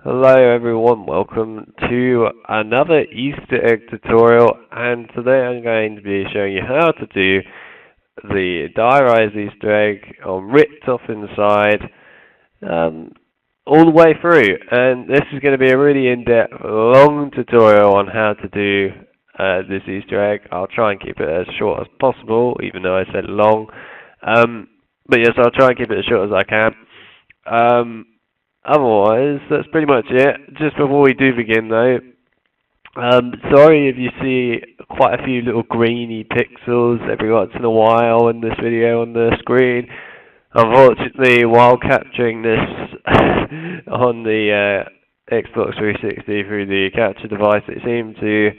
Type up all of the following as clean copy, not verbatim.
Hello everyone, welcome to another Easter egg tutorial, and today I'm going to be showing you how to do the diarise Easter egg on Richtofen side all the way through. And this is going to be a really in-depth, long tutorial on how to do this Easter egg. I'll try and keep it as short as possible, even though I said long. But yes, I'll try and keep it as short as I can. Otherwise, that's pretty much it. Just before we do begin though, sorry if you see quite a few little grainy pixels every once in a while in this video on the screen. Unfortunately, while capturing this on the Xbox 360 through the capture device, it seemed to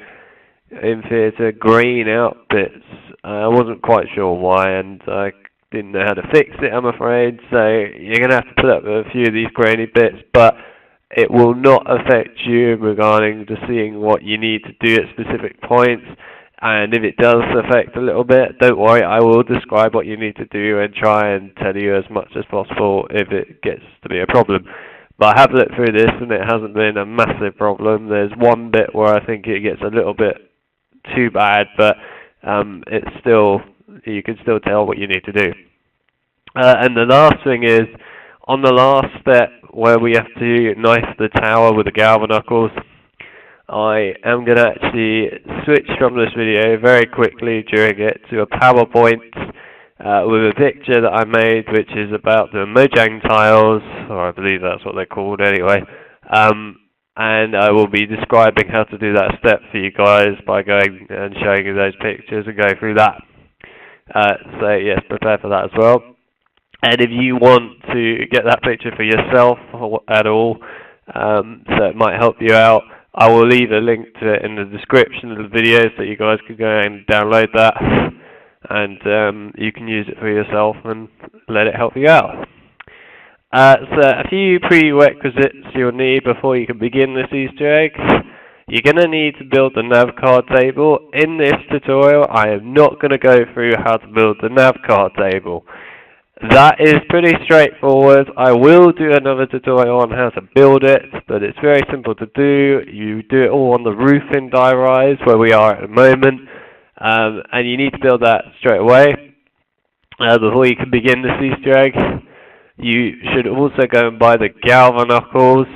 interfere to green out bits. I wasn't quite sure why, and I didn't know how to fix it, I'm afraid, so you're going to have to put up with a few of these grainy bits, but it will not affect you regarding to seeing what you need to do at specific points. And if it does affect a little bit, don't worry, I will describe what you need to do and try and tell you as much as possible if it gets to be a problem. But I have looked through this and it hasn't been a massive problem. There's one bit where I think it gets a little bit too bad, but it's still, you can still tell what you need to do. And the last thing is, on the last step where we have to knife the tower with the galvanucles, I am going to actually switch from this video very quickly during it to a PowerPoint with a picture that I made, which is about the Mojang tiles, or I believe that's what they're called anyway. And I will be describing how to do that step for you guys by going and showing you those pictures and going through that. So yes, prepare for that as well. And if you want to get that picture for yourself at all, so it might help you out, I will leave a link to it in the description of the video so you guys can go and download that, and you can use it for yourself and let it help you out. So a few prerequisites you'll need before you can begin this Easter egg. You're going to need to build the nav card table. In this tutorial, I am not going to go through how to build the nav card table. That is pretty straightforward. I will do another tutorial on how to build it, but it's very simple to do. You do it all on the roof in diarise, where we are at the moment, and you need to build that straight away before you can begin this Easter egg. You should also go and buy the galvanucles,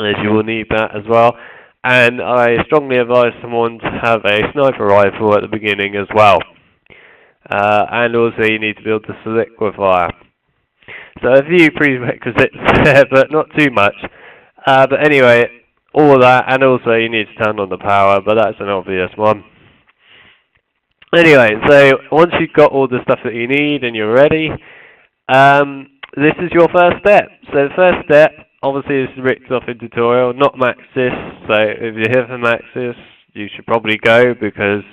as you will need that as well. And I strongly advise someone to have a sniper rifle at the beginning as well. And also you need to build the solidifier. So a few prerequisites there, but not too much. But anyway, all of that, and also you need to turn on the power, but that's an obvious one. Anyway, so once you've got all the stuff that you need and you're ready, this is your first step. So the first step, obviously, is the Richtofen tutorial, not Maxis. So if you're here for Maxis, you should probably go, because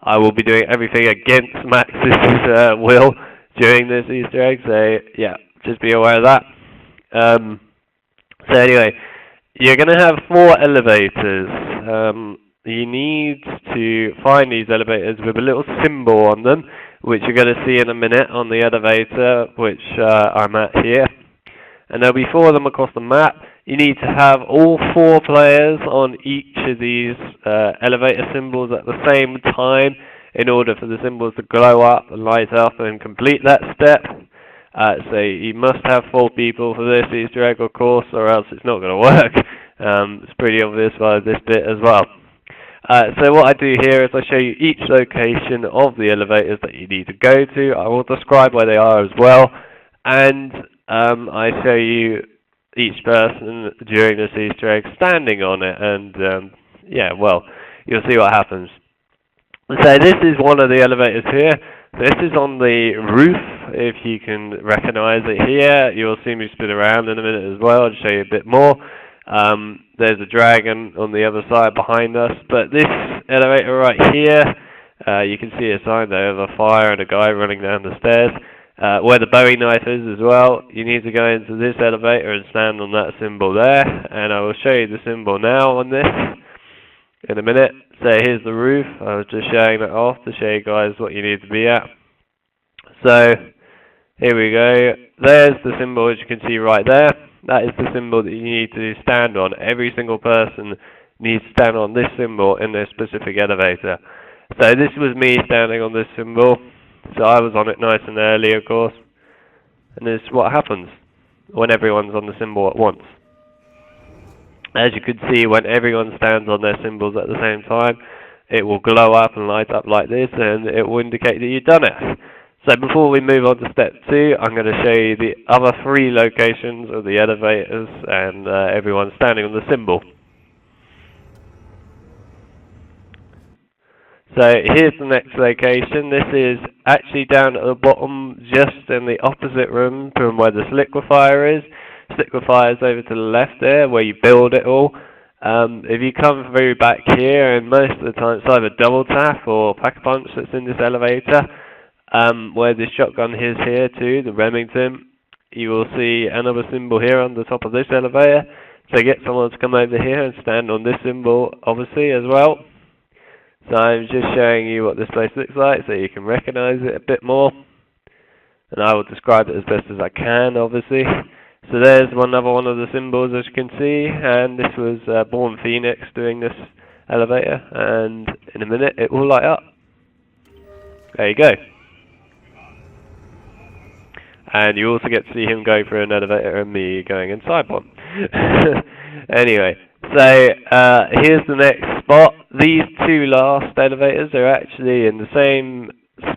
I will be doing everything against Maxis' will during this Easter egg. So yeah, just be aware of that. So anyway, you're going to have 4 elevators. You need to find these elevators with a little symbol on them, which you're going to see in a minute on the elevator, which I'm at here. And there'll be 4 of them across the map. You need to have all 4 players on each of these elevator symbols at the same time in order for the symbols to glow up and light up and complete that step. So you must have 4 people for this Easter egg, of course, or else it's not going to work. It's pretty obvious by this bit as well. So what I do here is I show you each location of the elevators that you need to go to. I will describe where they are as well, and I show you each person during this Easter egg standing on it, and yeah, well, you'll see what happens. So this is one of the elevators here. This is on the roof, if you can recognize it here. You'll see me spin around in a minute as well and show you a bit more. There's a dragon on the other side behind us, but this elevator right here, you can see a sign there of a fire and a guy running down the stairs. Where the Bowie knife is as well, you need to go into this elevator and stand on that symbol there, and I will show you the symbol now on this in a minute. So here's the roof. I was just showing that off to show you guys what you need to be at. So here we go. There's the symbol, as you can see right there. that is the symbol that you need to stand on. Every single person needs to stand on this symbol in their specific elevator. So this was me standing on this symbol. So I was on it nice and early, of course. And this is what happens when everyone's on the symbol at once. As you can see, when everyone stands on their symbols at the same time, it will glow up and light up like this, and it will indicate that you've done it. So before we move on to step 2, I'm going to show you the other 3 locations of the elevators and everyone standing on the symbol. So here's the next location. This is actually down at the bottom, just in the opposite room from where this liquefier is. Liquefier is over to the left there, where you build it all. If you come through back here, and most of the time it's either double tap or pack-a-punch that's in this elevator, where the shotgun is here too, the Remington, you will see another symbol here on the top of this elevator. So get someone to come over here and stand on this symbol, obviously, as well. So I'm just showing you what this place looks like so you can recognize it a bit more. And I will describe it as best as I can, obviously. So there's another one of the symbols, as you can see, and this was Born Phoenix doing this elevator, and in a minute it will light up. There you go. And you also get to see him go through an elevator and me going inside one. Anyway, so here's the next spot. These 2 last elevators are actually in the same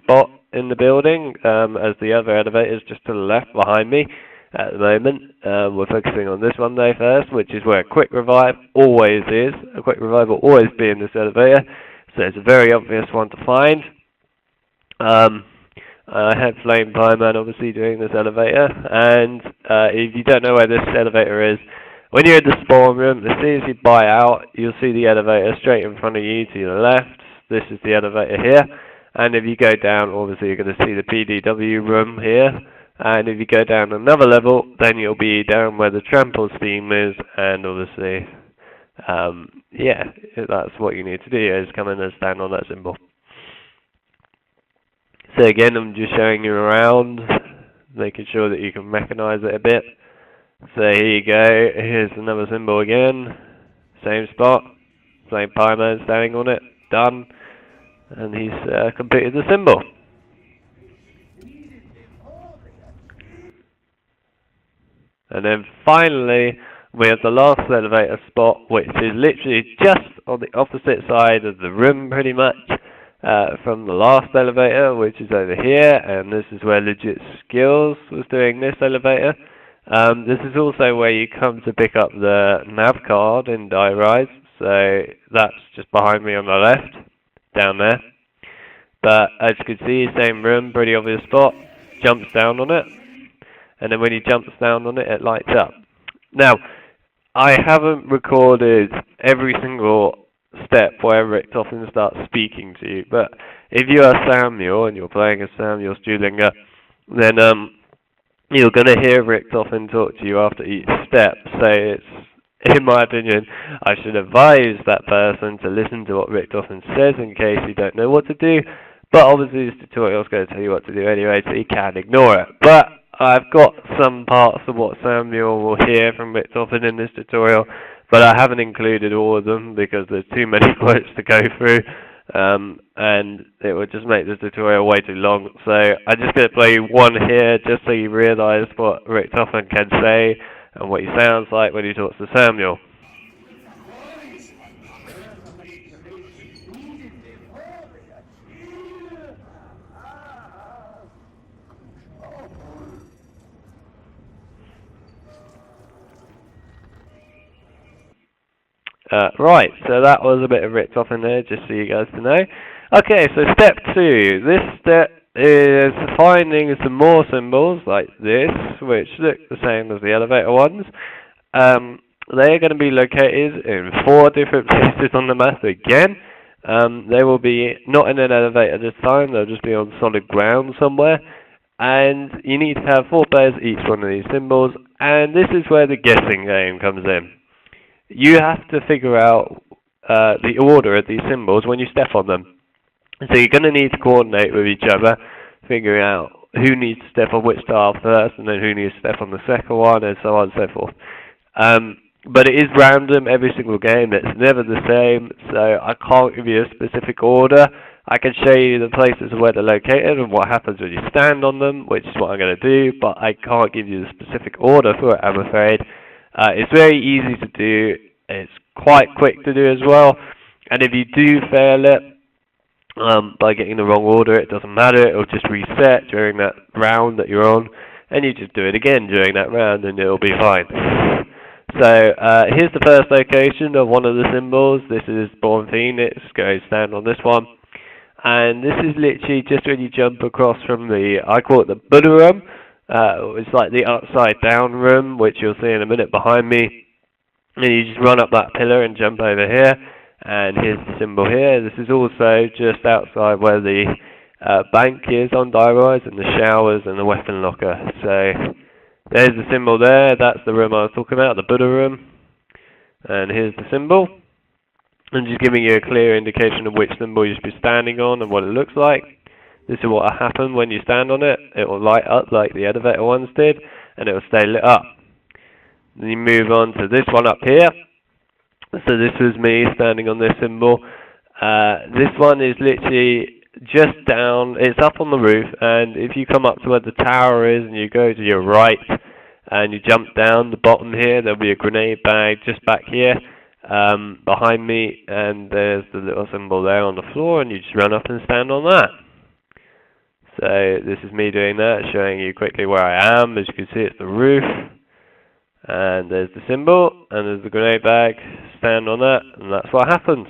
spot in the building as the other elevators just to the left behind me at the moment. We're focusing on this one though first, which is where a quick revive always is. A quick revive will always be in this elevator, so it's a very obvious one to find. I had Flame Fireman obviously doing this elevator, and if you don't know where this elevator is, when you're in the spawn room, as soon as you buy out, you'll see the elevator straight in front of you to your left. This is the elevator here, and if you go down, obviously you're going to see the PDW room here, and if you go down another level, then you'll be down where the trample steam is, and obviously, yeah, that's what you need to do, is come in and stand on that symbol. So again, I'm just showing you around, making sure that you can recognize it a bit. So here you go, here's another symbol again, same spot, same Pyman standing on it, done, and he's completed the symbol. And then finally, we have the last elevator spot, which is literally just on the opposite side of the room pretty much, from the last elevator, which is over here, and this is where Legit Skills was doing this elevator. This is also where you come to pick up the nav card in Die Rise, so that's just behind me on the left, down there. But as you can see, same room, pretty obvious spot, jumps down on it, and then when he jumps down on it, it lights up. Now, I haven't recorded every single step where Richtofen starts speaking to you, but if you are Samuel and you're playing as Samuel Stuhlinger, then you're going to hear Richtofen talk to you after each step. So it's, in my opinion, I should advise that person to listen to what Richtofen says in case you don't know what to do, but obviously this tutorial is going to tell you what to do anyway, so you can ignore it. But I've got some parts of what Samuel will hear from Richtofen in this tutorial, but I haven't included all of them because there's too many quotes to go through, and it would just make the tutorial way too long. So I'm just going to play one here just so you realise what Richtofen can say and what he sounds like when he talks to Samuel. Right, so that was a bit of Richtofen there, just so you guys to know. Okay, so step 2. This step is finding some more symbols like this, which look the same as the elevator ones. They are going to be located in 4 different places on the map again. They will be not in an elevator this time, they'll just be on solid ground somewhere. And you need to have 4 players each one of these symbols, and this is where the guessing game comes in. You have to figure out the order of these symbols when you step on them. So you're going to need to coordinate with each other, figuring out who needs to step on which tile first, and then who needs to step on the second one, and so on and so forth. But it is random every single game. It's never the same, so I can't give you a specific order. I can show you the places where they're located and what happens when you stand on them, which is what I'm going to do, but I can't give you the specific order for it, I'm afraid. It's very easy to do. It's quite quick to do as well. And if you do fail it by getting the wrong order, it doesn't matter. It'll just reset during that round that you're on, and you just do it again during that round, and it'll be fine. So here's the first location of one of the symbols. This is Born Phoenix. Go stand on this one. And this is literally just when you jump across from the, I call it the Buddha room. It's like the upside down room, which you'll see in a minute behind me. And you just run up that pillar and jump over here. And here's the symbol here. This is also just outside where the bank is on Die Rise, and the showers and the weapon locker. So there's the symbol there. That's the room I was talking about, the Buddha room. And here's the symbol. I'm just giving you a clear indication of which symbol you should be standing on and what it looks like. This is what will happen when you stand on it. It will light up like the elevator ones did, and it will stay lit up. Then you move on to this one up here. So this was me standing on this symbol. This one is literally just down. It's up on the roof, and if you come up to where the tower is and you go to your right and you jump down the bottom here, there'll be a grenade bag just back here. Behind me, and there's the little symbol there on the floor, and you just run up and stand on that. So this is me doing that, showing you quickly where I am. As you can see, it's the roof, and there's the symbol, and there's the grenade bag. Stand on that, and that's what happens.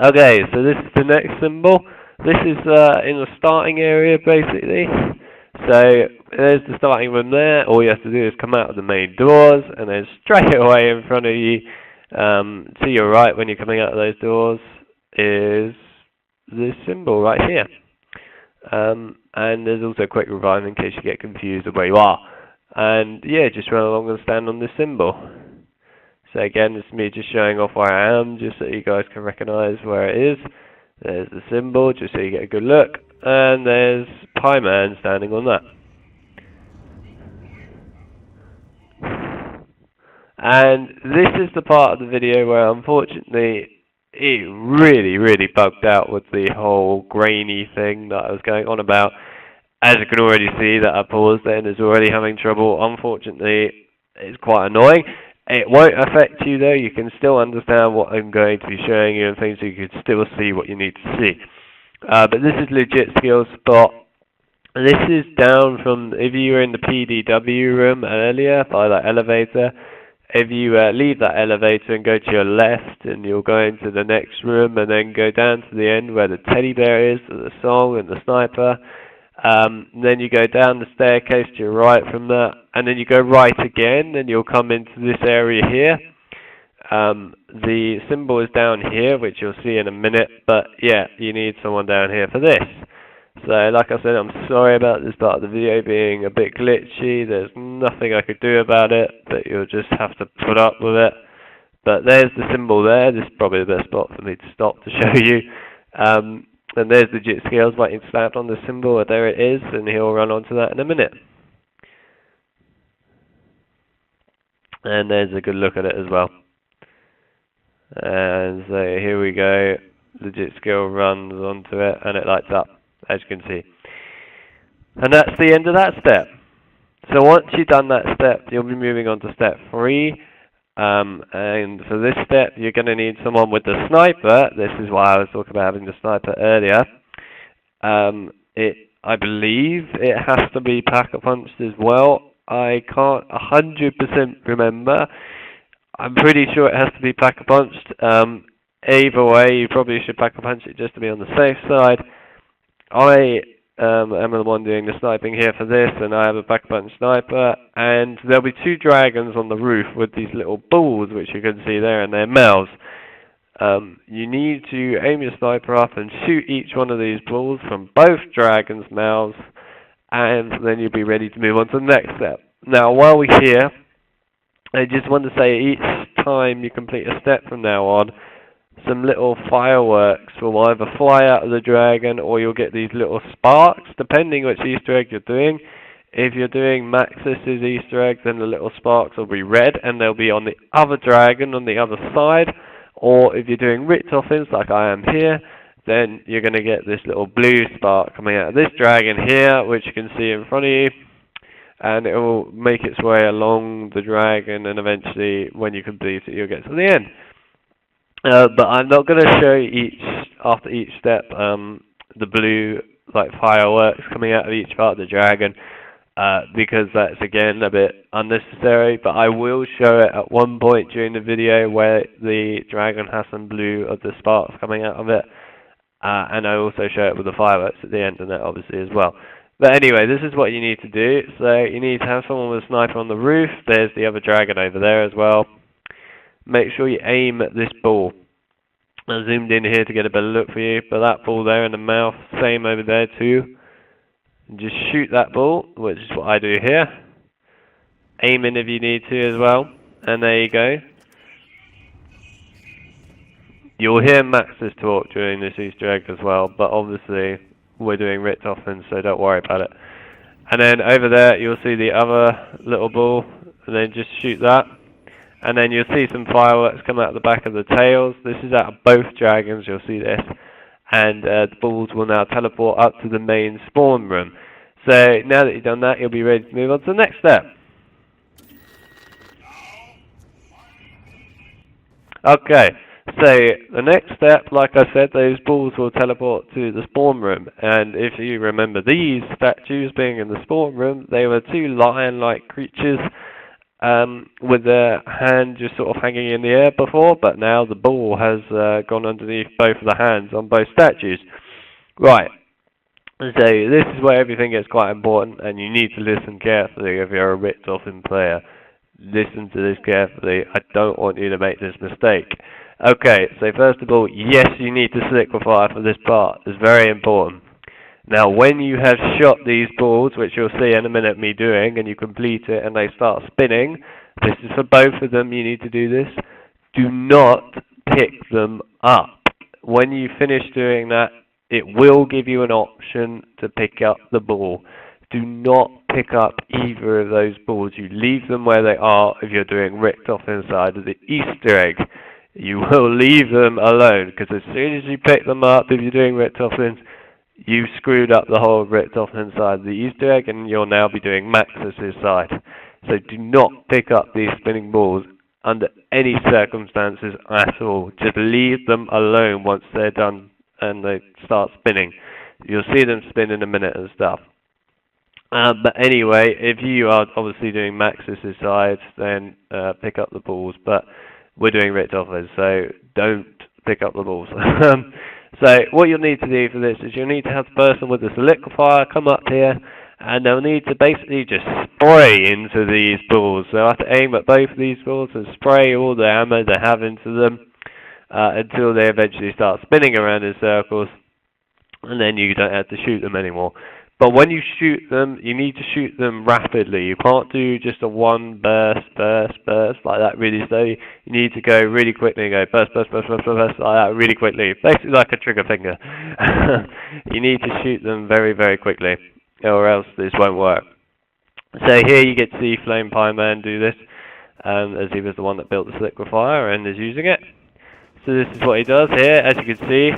Okay, so this is the next symbol. This is in the starting area, basically. So there's the starting room there. All you have to do is come out of the main doors, and then straight away in front of you, to your right when you're coming out of those doors, is this symbol right here. And there's also a quick revive in case you get confused of where you are. And yeah, just run along and stand on this symbol. So again, it's me just showing off where I am, just so you guys can recognize where it is. There's the symbol, just so you get a good look. And there's Pie Man standing on that. And this is the part of the video where unfortunately it really bugged out with the whole grainy thing that I was going on about. As you can already see that I paused it and is already having trouble. Unfortunately, it's quite annoying. It won't affect you though. You can still understand what I'm going to be showing you and things, so you can still see what you need to see. But this is legit skill spot. This is down from, if you were in the PDW room earlier by that elevator, if you leave that elevator and go to your left, and you'll go into the next room and then go down to the end where the teddy bear is, the song and the sniper. Then you go down the staircase to your right from that, and then you go right again, and you'll come into this area here. The symbol is down here, which you'll see in a minute, but yeah, you need someone down here for this. So like I said, I'm sorry about this part of the video being a bit glitchy. There's nothing I could do about it, but you'll just have to put up with it. But there's the symbol there. This is probably the best spot for me to stop to show you. And there's the Jit Scales waiting to stand on the symbol, and there it is, and he'll run onto that in a minute. And there's a good look at it as well. And so here we go. The Jit Scale runs onto it, and it lights up, as you can see. And that's the end of that step. So once you've done that step, you'll be moving on to step 3. And for this step, you're going to need someone with the sniper. This is why I was talking about having the sniper earlier. I believe it has to be pack-a-punched as well. I can't 100% remember. I'm pretty sure it has to be pack-a-punched. Either way, you probably should pack-a-punch it just to be on the safe side. I am the one doing the sniping here for this, and I have a pack-a-punch sniper. And there'll be 2 dragons on the roof with these little balls, which you can see there, and they're mouths. You need to aim your sniper up and shoot each one of these balls from both dragons' mouths, and then you'll be ready to move on to the next step. Now, while we're here, I just want to say each time you complete a step from now on, some little fireworks will either fly out of the dragon, or you'll get these little sparks, depending which Easter egg you're doing. If you're doing Maxis's Easter egg, then the little sparks will be red, and they'll be on the other dragon on the other side. Or if you're doing Richtofen's, like I am here, then you're going to get this little blue spark coming out of this dragon here, which you can see in front of you. And it will make its way along the dragon, and eventually, when you complete it, you'll get to the end. But I'm not going to show you after each step the blue fireworks coming out of each part of the dragon, because that's again a bit unnecessary. But I will show it at one point during the video where the dragon has some blue of the sparks coming out of it, and I also show it with the fireworks at the end and that obviously as well. But anyway, this is what you need to do. So you need to have someone with a sniper on the roof. There's the other dragon over there as well. Make sure you aim at this ball. I zoomed in here to get a better look for you, but that ball there in the mouth, same over there too. And just shoot that ball, which is what I do here. Aim in if you need to as well. And there you go. You'll hear Max's talk during this Easter egg as well, but obviously we're doing Richtofen, so don't worry about it. And then over there you'll see the other little ball, and then just shoot that. And then you'll see some fireworks come out the back of the tails. This is out of both dragons, you'll see this. And the balls will now teleport up to the main spawn room. So now that you've done that, you'll be ready to move on to the next step. Okay, so the next step, like I said, those balls will teleport to the spawn room. And if you remember these statues being in the spawn room, they were two lion-like creatures with their hand just sort of hanging in the air before, but now the ball has gone underneath both of the hands on both statues. Right, so this is where everything gets quite important, and you need to listen carefully if you're a Richtofen player. Listen to this carefully. I don't want you to make this mistake. Okay, so first of all, yes, you need to liquefy for this part. It's very important. Now, when you have shot these balls, which you'll see in a minute me doing, and you complete it and they start spinning, this is for both of them, you need to do this. Do not pick them up. When you finish doing that, it will give you an option to pick up the ball. Do not pick up either of those balls. You leave them where they are if you're doing Richtofen inside of the Easter egg. You will leave them alone, because as soon as you pick them up, if you're doing Richtofens, you screwed up the whole Richtofen side of the Easter egg, and you'll now be doing Maxis's side. So do not pick up these spinning balls under any circumstances at all. Just leave them alone once they're done and they start spinning. You'll see them spin in a minute and stuff. But anyway, if you are obviously doing Maxis's side, then pick up the balls. But we're doing Richtofen's, so don't pick up the balls. So what you'll need to do for this is you'll need to have the person with the liquefier come up here, and they'll need to basically just spray into these balls. They'll have to aim at both of these balls and spray all the ammo they have into them until they eventually start spinning around in circles, and then you don't have to shoot them anymore. But when you shoot them, you need to shoot them rapidly. You can't do just a one burst like that really slowly. You need to go really quickly and go burst like that really quickly. Basically like a trigger finger. You need to shoot them very, very quickly, or else this won't work. So here you get to see Flame Pie Man do this, as he was the one that built the liquefier and is using it. So this is what he does here. As you can see,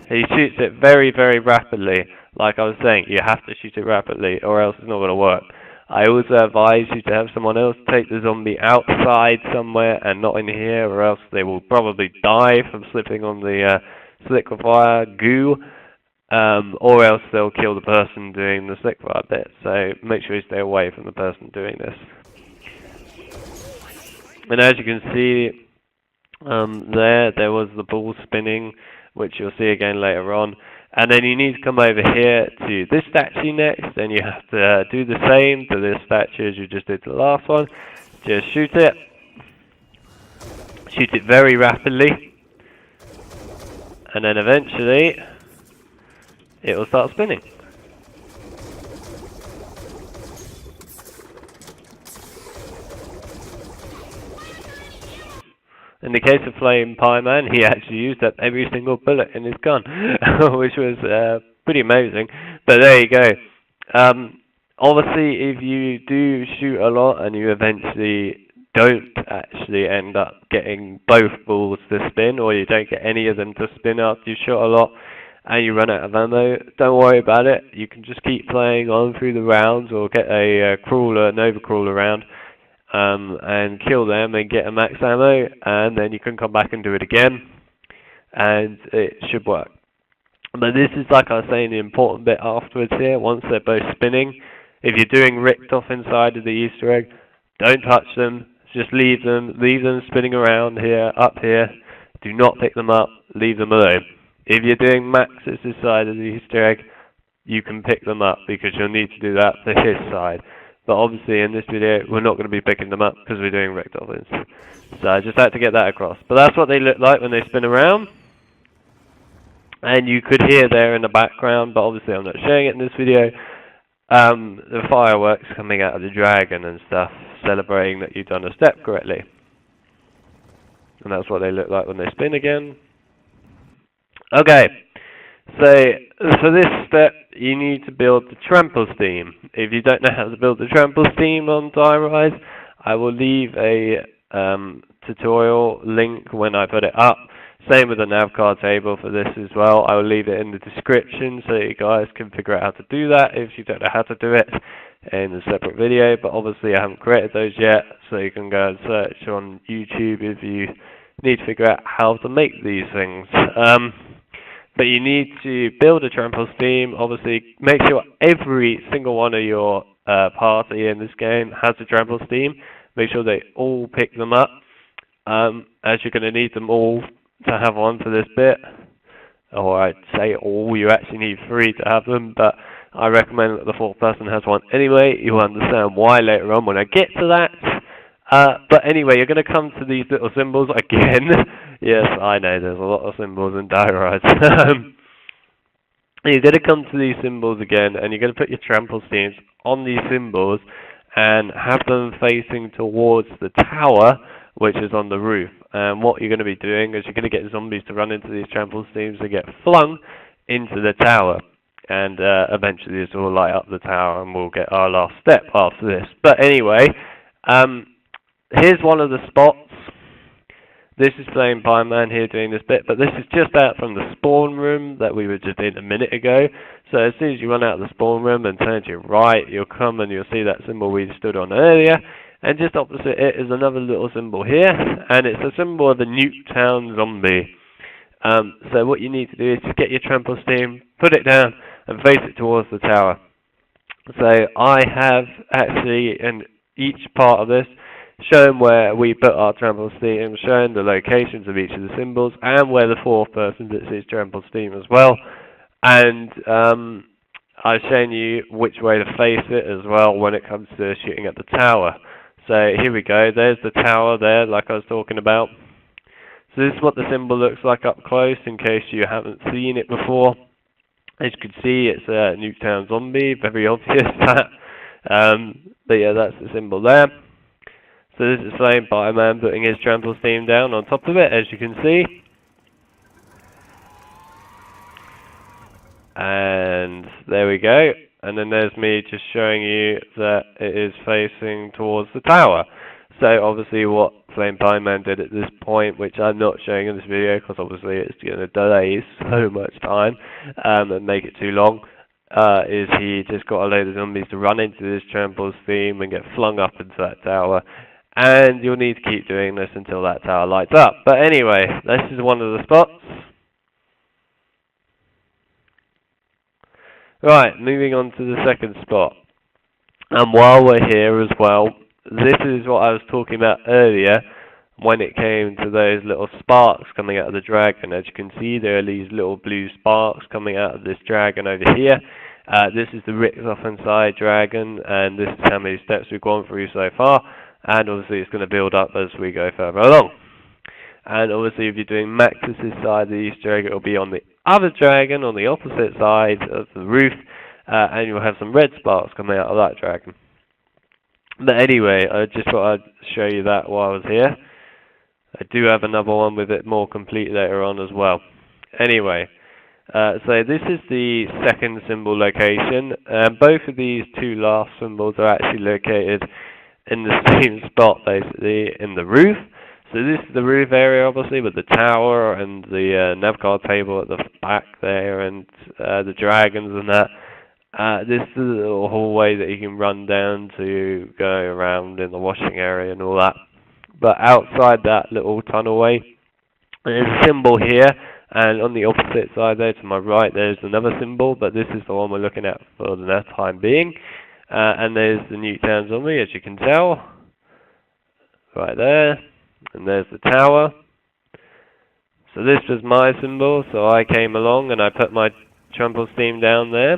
he shoots it very, very rapidly. Like I was saying, you have to shoot it rapidly, or else it's not going to work. I also advise you to have someone else take the zombie outside somewhere and not in here, or else they will probably die from slipping on the liquefier goo, or else they'll kill the person doing the liquefier bit. So make sure you stay away from the person doing this. And as you can see, there was the ball spinning, which you'll see again later on. And then you need to come over here to this statue next, and you have to do the same to this statue as you just did to the last one. Just shoot it. Shoot it very rapidly. And then eventually, it will start spinning. In the case of Flame Pie Man, he actually used up every single bullet in his gun, which was pretty amazing. But there you go. Obviously, if you do shoot a lot and you eventually don't actually end up getting both balls to spin, or you don't get any of them to spin after you shot a lot, and you run out of ammo, don't worry about it. You can just keep playing on through the rounds, or get a crawler, an overcrawler round, and kill them and get a max ammo, and then you can come back and do it again, and it should work. But this is, like I was saying, the important bit afterwards here. Once they're both spinning, if you're doing Richtofen inside of the Easter egg, don't touch them. Just leave them spinning around here, up here. Do not pick them up. Leave them alone. If you're doing Max's side of the Easter egg, you can pick them up because you'll need to do that for his side. But obviously in this video, we're not going to be picking them up because we're doing Richtofens. So I just had to get that across. But that's what they look like when they spin around. And you could hear there in the background, but obviously I'm not showing it in this video, the fireworks coming out of the dragon and stuff, celebrating that you've done a step correctly. And that's what they look like when they spin again. Okay, so for this step, you need to build the trample steam. If you don't know how to build the trample steam on DieRise, I will leave a tutorial link when I put it up. Same with the navcar table for this as well. I will leave it in the description so you guys can figure out how to do that if you don't know how to do it in a separate video. But obviously I haven't created those yet, so you can go and search on YouTube if you need to figure out how to make these things. But you need to build a trample steam. Obviously, make sure every single one of your party in this game has a trample steam. Make sure they all pick them up, as you're going to need them all to have one for this bit. Or I'd say all, you actually need 3 to have them, but I recommend that the 4th person has one anyway. You'll understand why later on when I get to that. But anyway, you're going to come to these little symbols again. Yes, I know, there's a lot of symbols in DieRise. You're going to come to these symbols again, and you're going to put your trample steams on these symbols and have them facing towards the tower, which is on the roof. And what you're going to be doing is you're going to get zombies to run into these trample steams and get flung into the tower. And eventually this will light up the tower and we'll get our last step after this. But anyway, here's one of the spots. This is Flame Pie Man here doing this bit, but this is just out from the spawn room that we were just in a minute ago. So as soon as you run out of the spawn room and turn to your right, you'll come and you'll see that symbol we stood on earlier. And just opposite it is another little symbol here, and it's a symbol of a Nuketown zombie. So what you need to do is just get your trample steam, put it down, and face it towards the tower. So I have actually, in each part of this, shown where we put our trample steam, shown the locations of each of the symbols, and where the 4th person puts his trample steam as well. And I've shown you which way to face it as well when it comes to shooting at the tower. So here we go, there's the tower there, like I was talking about. So this is what the symbol looks like up close, in case you haven't seen it before. As you can see, it's a Nuketown zombie, very obvious that. But yeah, that's the symbol there. So this is Flame Pie Man putting his trample steam down on top of it, as you can see. And there we go. And then there's me just showing you that it is facing towards the tower. So obviously what Flame Pie Man did at this point, which I'm not showing in this video because obviously it's going to delay so much time and make it too long, is he just got a load of zombies to run into this trample steam and get flung up into that tower. And you'll need to keep doing this until that tower lights up. But anyway, this is one of the spots. Right, moving on to the second spot. And while we're here as well, this is what I was talking about earlier when it came to those little sparks coming out of the dragon. As you can see, there are these little blue sparks coming out of this dragon over here. This is the Richtofen side dragon, and this is how many steps we've gone through so far. And obviously it's going to build up as we go further along. And obviously if you're doing Max's side of the Easter egg, it will be on the other dragon, on the opposite side of the roof, and you'll have some red sparks coming out of that dragon. But anyway, I just thought I'd show you that while I was here. I do have another one with it more complete later on as well. Anyway, so this is the second symbol location. Both of these two last symbols are actually located in the same spot, basically, in the roof. So this is the roof area, obviously, with the tower and the navcard table at the back there, and the dragons and that. This is a little hallway that you can run down to go around in the washing area and all that. But outside that little tunnelway, there's a symbol here, and on the opposite side there to my right, there's another symbol, but this is the one we're looking at for the time being. And there's the Newtown zombie, as you can tell, right there, and there's the tower. So this was my symbol, so I came along and I put my trample steam down there.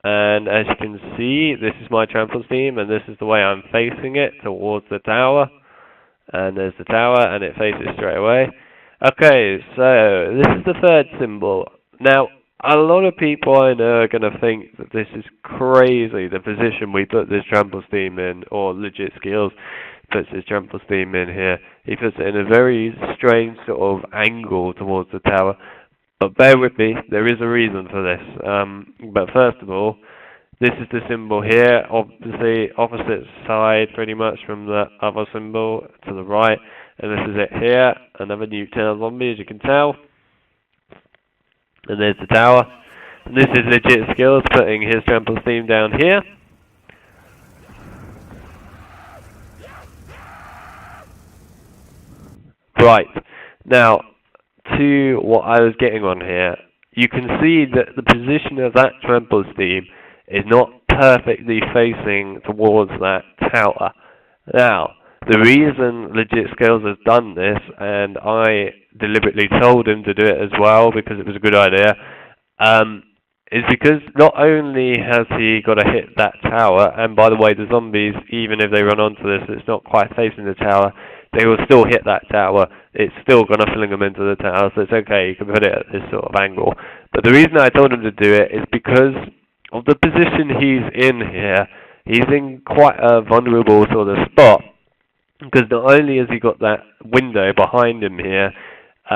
And as you can see, this is my trample steam, and this is the way I'm facing it towards the tower. And there's the tower, and it faces straight away. Okay, so this is the third symbol. Now, a lot of people I know are going to think that this is crazy, the position we put this trample steam in, or Legit Skills puts his trample steam in here. He puts it in a very strange sort of angle towards the tower. But bear with me, there is a reason for this. But first of all, this is the symbol here, obviously opposite side pretty much from the other symbol to the right. And this is it here, another Newtown zombie, as you can tell. And there's the tower. And this is Legit Skills putting his trample steam down here. Right, now to what I was getting on here, you can see that the position of that trample steam is not perfectly facing towards that tower. Now, the reason Legit Skills has done this, and I deliberately told him to do it as well because it was a good idea, is because not only has he got to hit that tower, and by the way, the zombies, even if they run onto this, it's not quite facing the tower, they will still hit that tower. It's still going to fling them into the tower, so it's okay, you can put it at this sort of angle. But the reason I told him to do it is because of the position he's in here. He's in quite a vulnerable sort of spot, because not only has he got that window behind him here,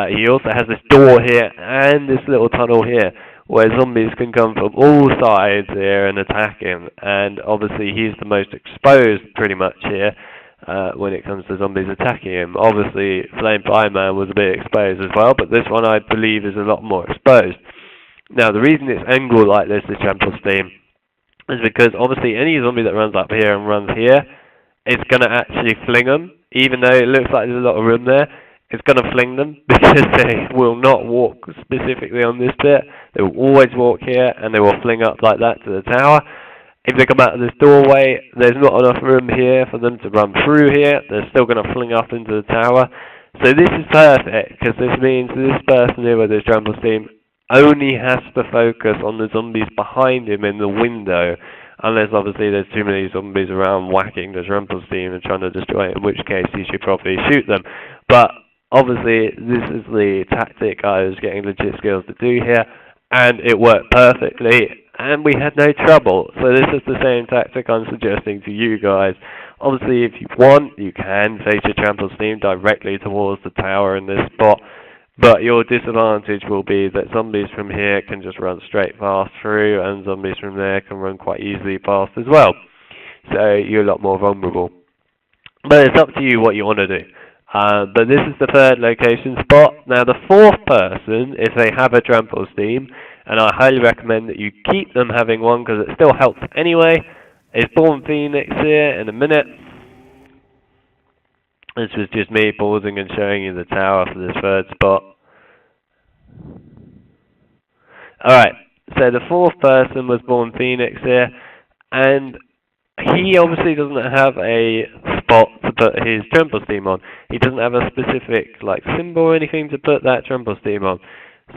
he also has this door here and this little tunnel here, where zombies can come from all sides here and attack him. And obviously he's the most exposed pretty much here when it comes to zombies attacking him. Obviously Flame Fireman was a bit exposed as well, but this one I believe is a lot more exposed. Now the reason it's angled like this, the trample steam, is because obviously any zombie that runs up here and runs here, it's going to actually fling them, even though it looks like there's a lot of room there. It's going to fling them because they will not walk specifically on this bit. They will always walk here and they will fling up like that to the tower. If they come out of this doorway, there's not enough room here for them to run through here. They're still going to fling up into the tower. So this is perfect, because this means this person here with this trample steam only has to focus on the zombies behind him in the window, unless obviously there's too many zombies around whacking the trample steam and trying to destroy it, in which case he should probably shoot them. But obviously this is the tactic I was getting Legit Skills to do here, and it worked perfectly, and we had no trouble. So this is the same tactic I'm suggesting to you guys. Obviously if you want, you can face your trample steam directly towards the tower in this spot, but your disadvantage will be that zombies from here can just run straight past through, and zombies from there can run quite easily past as well. So you're a lot more vulnerable. But it's up to you what you want to do. But this is the third location spot. Now the fourth person, if they have a trample steam, and I highly recommend that you keep them having one because it still helps anyway, is Born Phoenix here in a minute. This was just me pausing and showing you the tower for this third spot. Alright, so the fourth person was Born Phoenix here, and he obviously doesn't have a spot to put his trample steam on. He doesn't have a specific symbol or anything to put that trample steam on.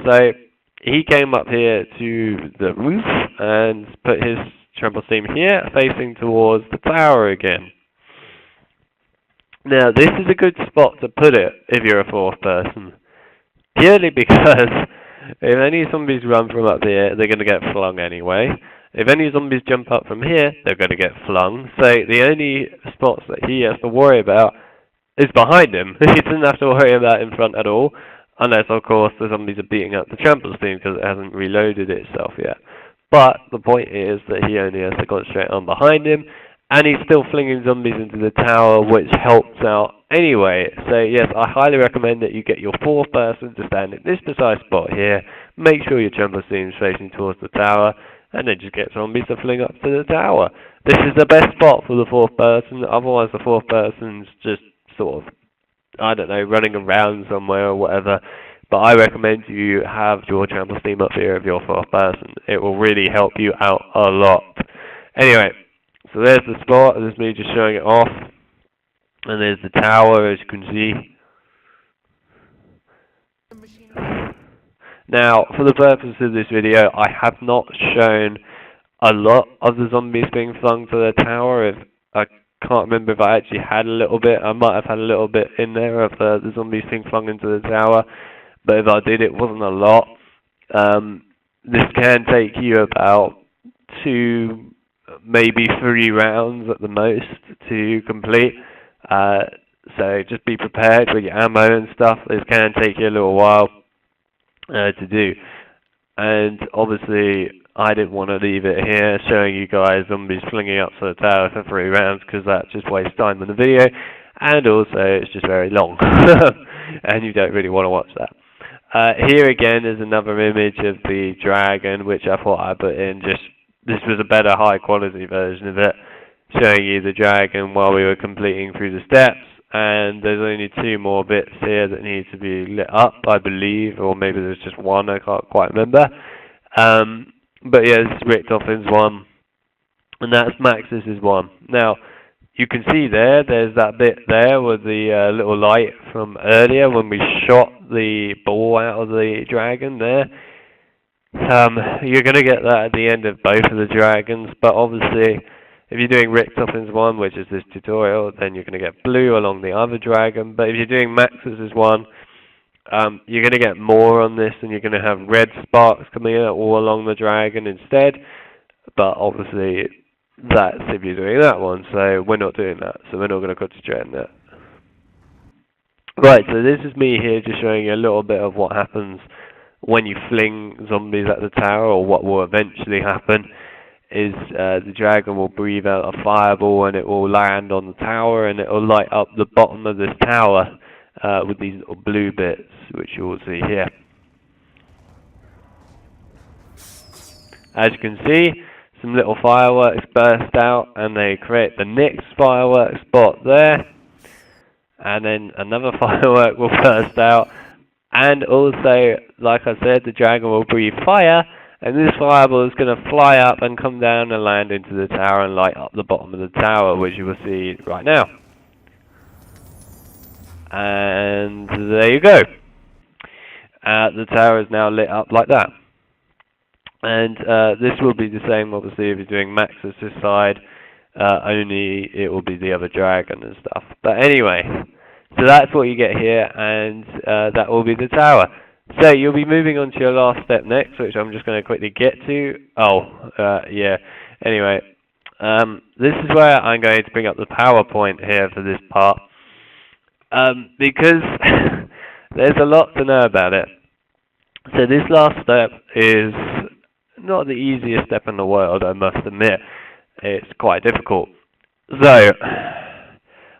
So he came up here to the roof and put his trample steam here, facing towards the tower again. Now this is a good spot to put it if you're a fourth person, purely because if any zombies run from up here, they're going to get flung anyway. If any zombies jump up from here, they're going to get flung. So the only spots that he has to worry about is behind him. He doesn't have to worry about in front at all, unless of course the zombies are beating up the trample steam because it hasn't reloaded itself yet. But the point is that he only has to concentrate on behind him, and he's still flinging zombies into the tower, which helps out anyway. So yes, I highly recommend that you get your fourth person to stand in this precise spot here. Make sure your trample steam is facing towards the tower, and then just get zombies to fling up to the tower. This is the best spot for the fourth person, otherwise the fourth person's just sort of, I don't know, running around somewhere or whatever. But I recommend you have your trample steam up here if you're fourth person. It will really help you out a lot. Anyway, so there's the spot, there's me just showing it off. And there's the tower, as you can see. Now, for the purpose of this video, I have not shown a lot of the zombies being flung to the tower. If I can't remember if I actually had a little bit. I might have had a little bit in there of the zombies being flung into the tower, but if I did, it wasn't a lot. This can take you about 2, maybe 3 rounds at the most to complete. So just be prepared with your ammo and stuff. This can take you a little while to do. And obviously, I didn't want to leave it here showing you guys zombies flinging up to the tower for 3 rounds because that just wastes time in the video, and also it's just very long and you don't really want to watch that. Here again is another image of the dragon, which I thought I put in. Just this was a better high quality version of it, showing you the dragon while we were completing through the steps. And there's only 2 more bits here that need to be lit up, I believe, or maybe there's just 1, I can't quite remember. But yeah, this is Richtofen's one, and that's Max's one. Now, you can see there's that bit there with the little light from earlier when we shot the ball out of the dragon there. You're going to get that at the end of both of the dragons, but obviously, if you're doing Richtofen's one, which is this tutorial, then you're going to get blue along the other dragon. But if you're doing Max's one, you're going to get more on this, and you're going to have red sparks coming out all along the dragon instead. But obviously, that's if you're doing that one, so we're not doing that. So we're not going to concentrate on that. Right, so this is me here just showing you a little bit of what happens when you fling zombies at the tower, or what will eventually happen. Is the dragon will breathe out a fireball and it will land on the tower and it will light up the bottom of this tower with these little blue bits, which you will see here. As you can see, some little fireworks burst out and they create the next firework spot there, and then another firework will burst out, and also, like I said, the dragon will breathe fire. And this fireball is going to fly up and come down and land into the tower and light up the bottom of the tower, which you will see right now. And there you go. The tower is now lit up like that. And this will be the same, obviously, if you're doing Max's this side, only it will be the other dragon and stuff. But anyway, so that's what you get here, and that will be the tower. So you'll be moving on to your last step next, which I'm just going to quickly get to. Yeah. Anyway, this is where I'm going to bring up the PowerPoint here for this part, because there's a lot to know about it. So this last step is not the easiest step in the world, I must admit. It's quite difficult. So,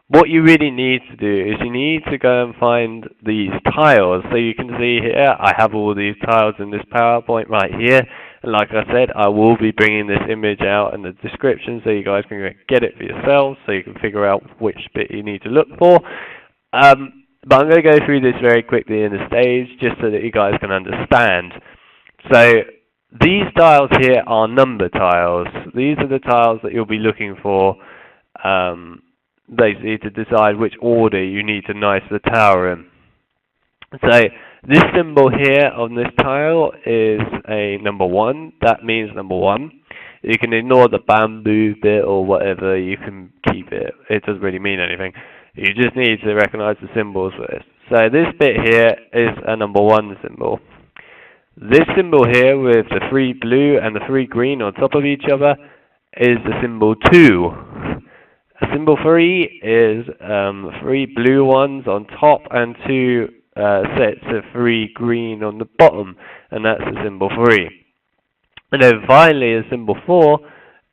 what you really need to do is you need to go and find these tiles. So you can see here, I have all these tiles in this PowerPoint right here. And like I said, I will be bringing this image out in the description so you guys can get it for yourselves, so you can figure out which bit you need to look for. But I'm going to go through this very quickly in the stage, just so that you guys can understand. So these tiles here are number tiles. These are the tiles that you'll be looking for, basically to decide which order you need to nice the tower in. So this symbol here on this tile is a number 1. That means number 1. You can ignore the bamboo bit or whatever, you can keep it. It doesn't really mean anything. You just need to recognize the symbols for this. So this bit here is a number 1 symbol. This symbol here with the 3 blue and the 3 green on top of each other is the symbol 2. Symbol 3 is 3 blue ones on top and 2 sets of 3 green on the bottom, and that's the symbol 3. And then finally, the symbol 4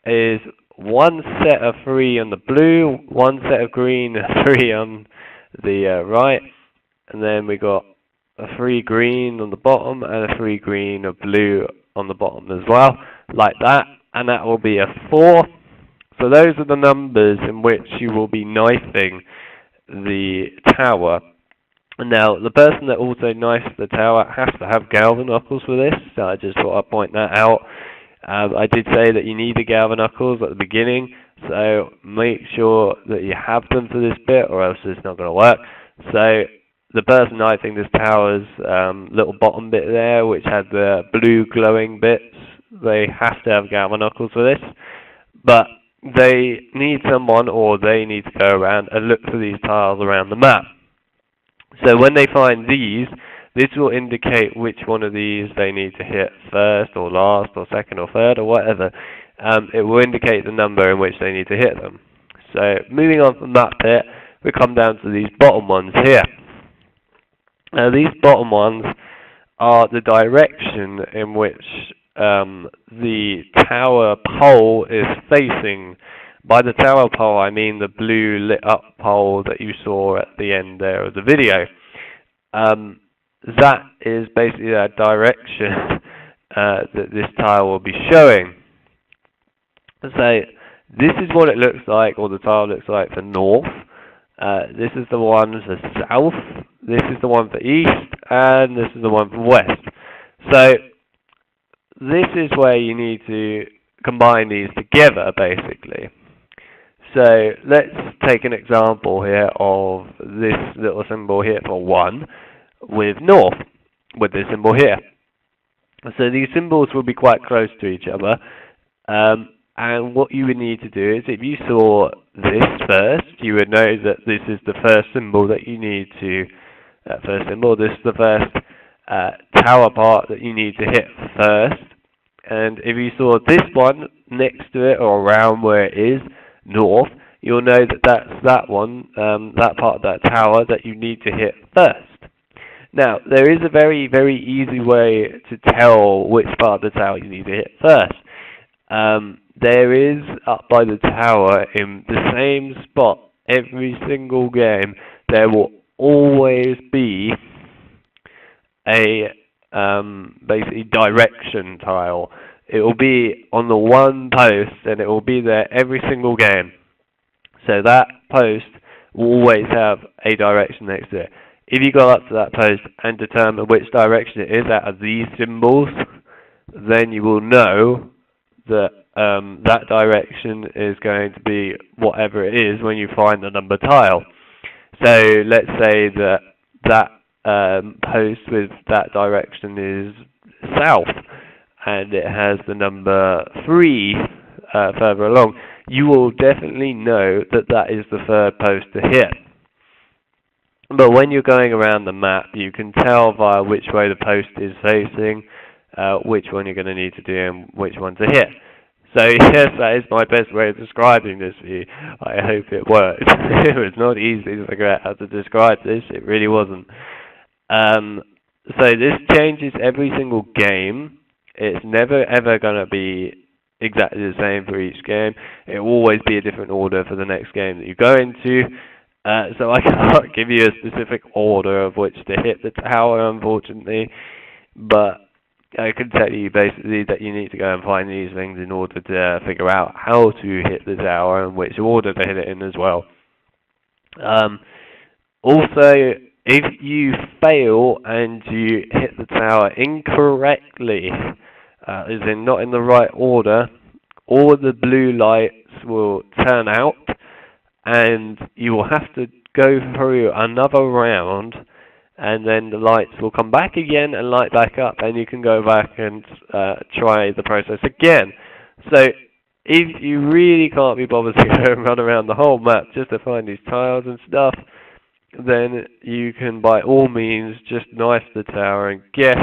is 1 set of 3 on the blue, 1 set of green, 3 on the right, and then we got a 3 green on the bottom and a 3 green or blue on the bottom as well, like that, and that will be a 4. So those are the numbers in which you will be knifing the tower. Now, the person that also knifes the tower has to have galvanucles for this, so I just thought I'd point that out. I did say that you need the galvanucles at the beginning, so make sure that you have them for this bit, or else it's not going to work. So the person knifing this tower's little bottom bit there, which had the blue glowing bits, they have to have galvanucles for this. But they need someone, or they need to go around and look for these tiles around the map. So when they find these, this will indicate which one of these they need to hit first, or last, or second, or third, or whatever. It will indicate the number in which they need to hit them. So moving on from that bit, we come down to these bottom ones here. Now these bottom ones are the direction in which the tower pole is facing. By the tower pole, I mean the blue lit up pole that you saw at the end there of the video. That is basically that direction that this tile will be showing. So this is what it looks like, or the tile looks like for north. This is the one for south. This is the one for east, and this is the one for west. So this is where you need to combine these together, basically. So let's take an example here of this little symbol here for 1 with north, with this symbol here. So these symbols will be quite close to each other. And what you would need to do is, if you saw this first, you would know that this is the first symbol that you need to, this is the first tower part that you need to hit first. And if you saw this one next to it, or around where it is, north, you'll know that that's that one, that part of that tower that you need to hit first. Now, there is a very, very easy way to tell which part of the tower you need to hit first. There is, up by the tower, in the same spot every single game, there will always be a basically direction tile. It will be on the one post, and it will be there every single game. So that post will always have a direction next to it. If you go up to that post and determine which direction it is out of these symbols, then you will know that that direction is going to be whatever it is when you find the number tile. So let's say that that post with that direction is south, and it has the number 3 further along. You will definitely know that that is the third post to hit. But when you're going around the map, you can tell via which way the post is facing, which one you're going to need to do and which one to hit. So yes, that is my best way of describing this for you. I hope it worked. It was not easy to figure out how to describe this. It really wasn't. So this changes every single game. It's never ever going to be exactly the same for each game. It will always be a different order for the next game that you go into. So I can't give you a specific order of which to hit the tower, unfortunately. But I can tell you basically that you need to go and find these things in order to figure out how to hit the tower and which order to hit it in as well. Also, if you fail and you hit the tower incorrectly, as in not in the right order, all the blue lights will turn out, and you will have to go through another round, and then the lights will come back again and light back up, and you can go back and try the process again. So if you really can't be bothered to go and run around the whole map just to find these tiles and stuff, then you can by all means just knife the tower and guess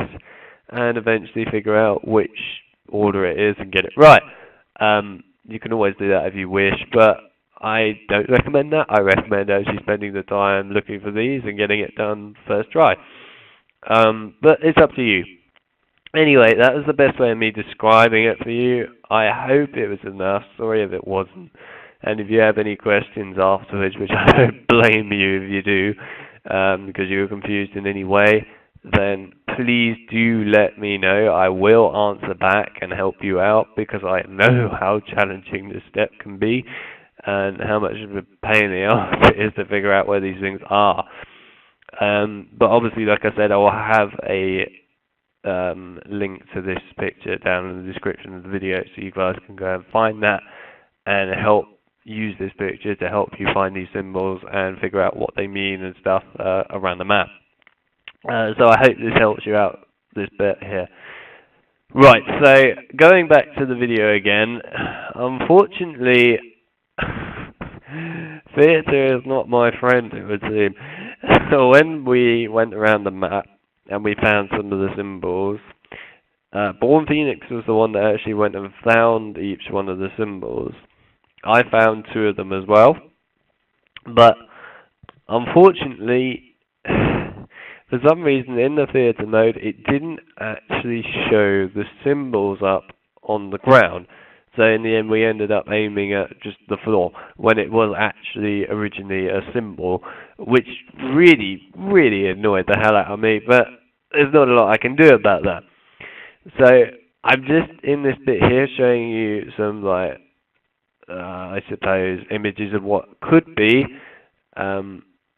and eventually figure out which order it is and get it right. You can always do that if you wish, but I don't recommend that. I recommend actually spending the time looking for these and getting it done first try. But it's up to you. Anyway, that was the best way of me describing it for you. I hope it was enough. Sorry if it wasn't. And if you have any questions afterwards, which I don't blame you if you do, because you were confused in any way, then please do let me know. I will answer back and help you out, because I know how challenging this step can be and how much of a pain in the arse it is to figure out where these things are. But obviously, like I said, I will have a link to this picture down in the description of the video, so you guys can go and find that and help use this picture to help you find these symbols and figure out what they mean and stuff around the map. So I hope this helps you out, this bit here. Right, so going back to the video again, unfortunately, theatre is not my friend, it would seem. When we went around the map and we found some of the symbols, Born Phoenix was the one that actually went and found each one of the symbols. I found 2 of them as well, but unfortunately, for some reason in the theatre mode, it didn't actually show the symbols up on the ground. So in the end, we ended up aiming at just the floor when it was actually originally a symbol, which really, really annoyed the hell out of me. But there's not a lot I can do about that. So I'm just in this bit here showing you some, like, I suppose, images of what could be,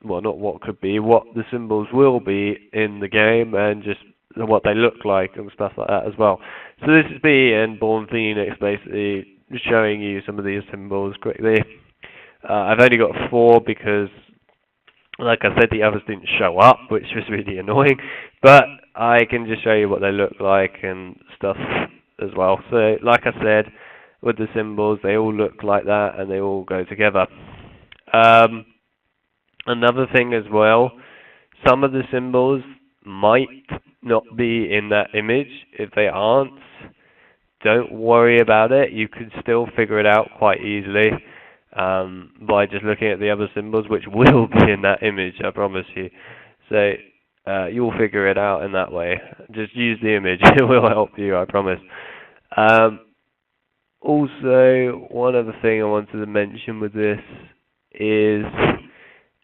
well, not what could be, what the symbols will be in the game, and just what they look like and stuff like that as well. So this is me and Born Phoenix basically showing you some of these symbols quickly. I've only got 4 because, like I said, the others didn't show up, which was really annoying, but I can just show you what they look like and stuff as well. So, like I said, with the symbols, they all look like that and they all go together. Another thing as well, some of the symbols might not be in that image. If they aren't, don't worry about it. You can still figure it out quite easily by just looking at the other symbols, which will be in that image, I promise you. So you'll figure it out in that way. Just use the image. It will help you, I promise. Also, one other thing I wanted to mention with this is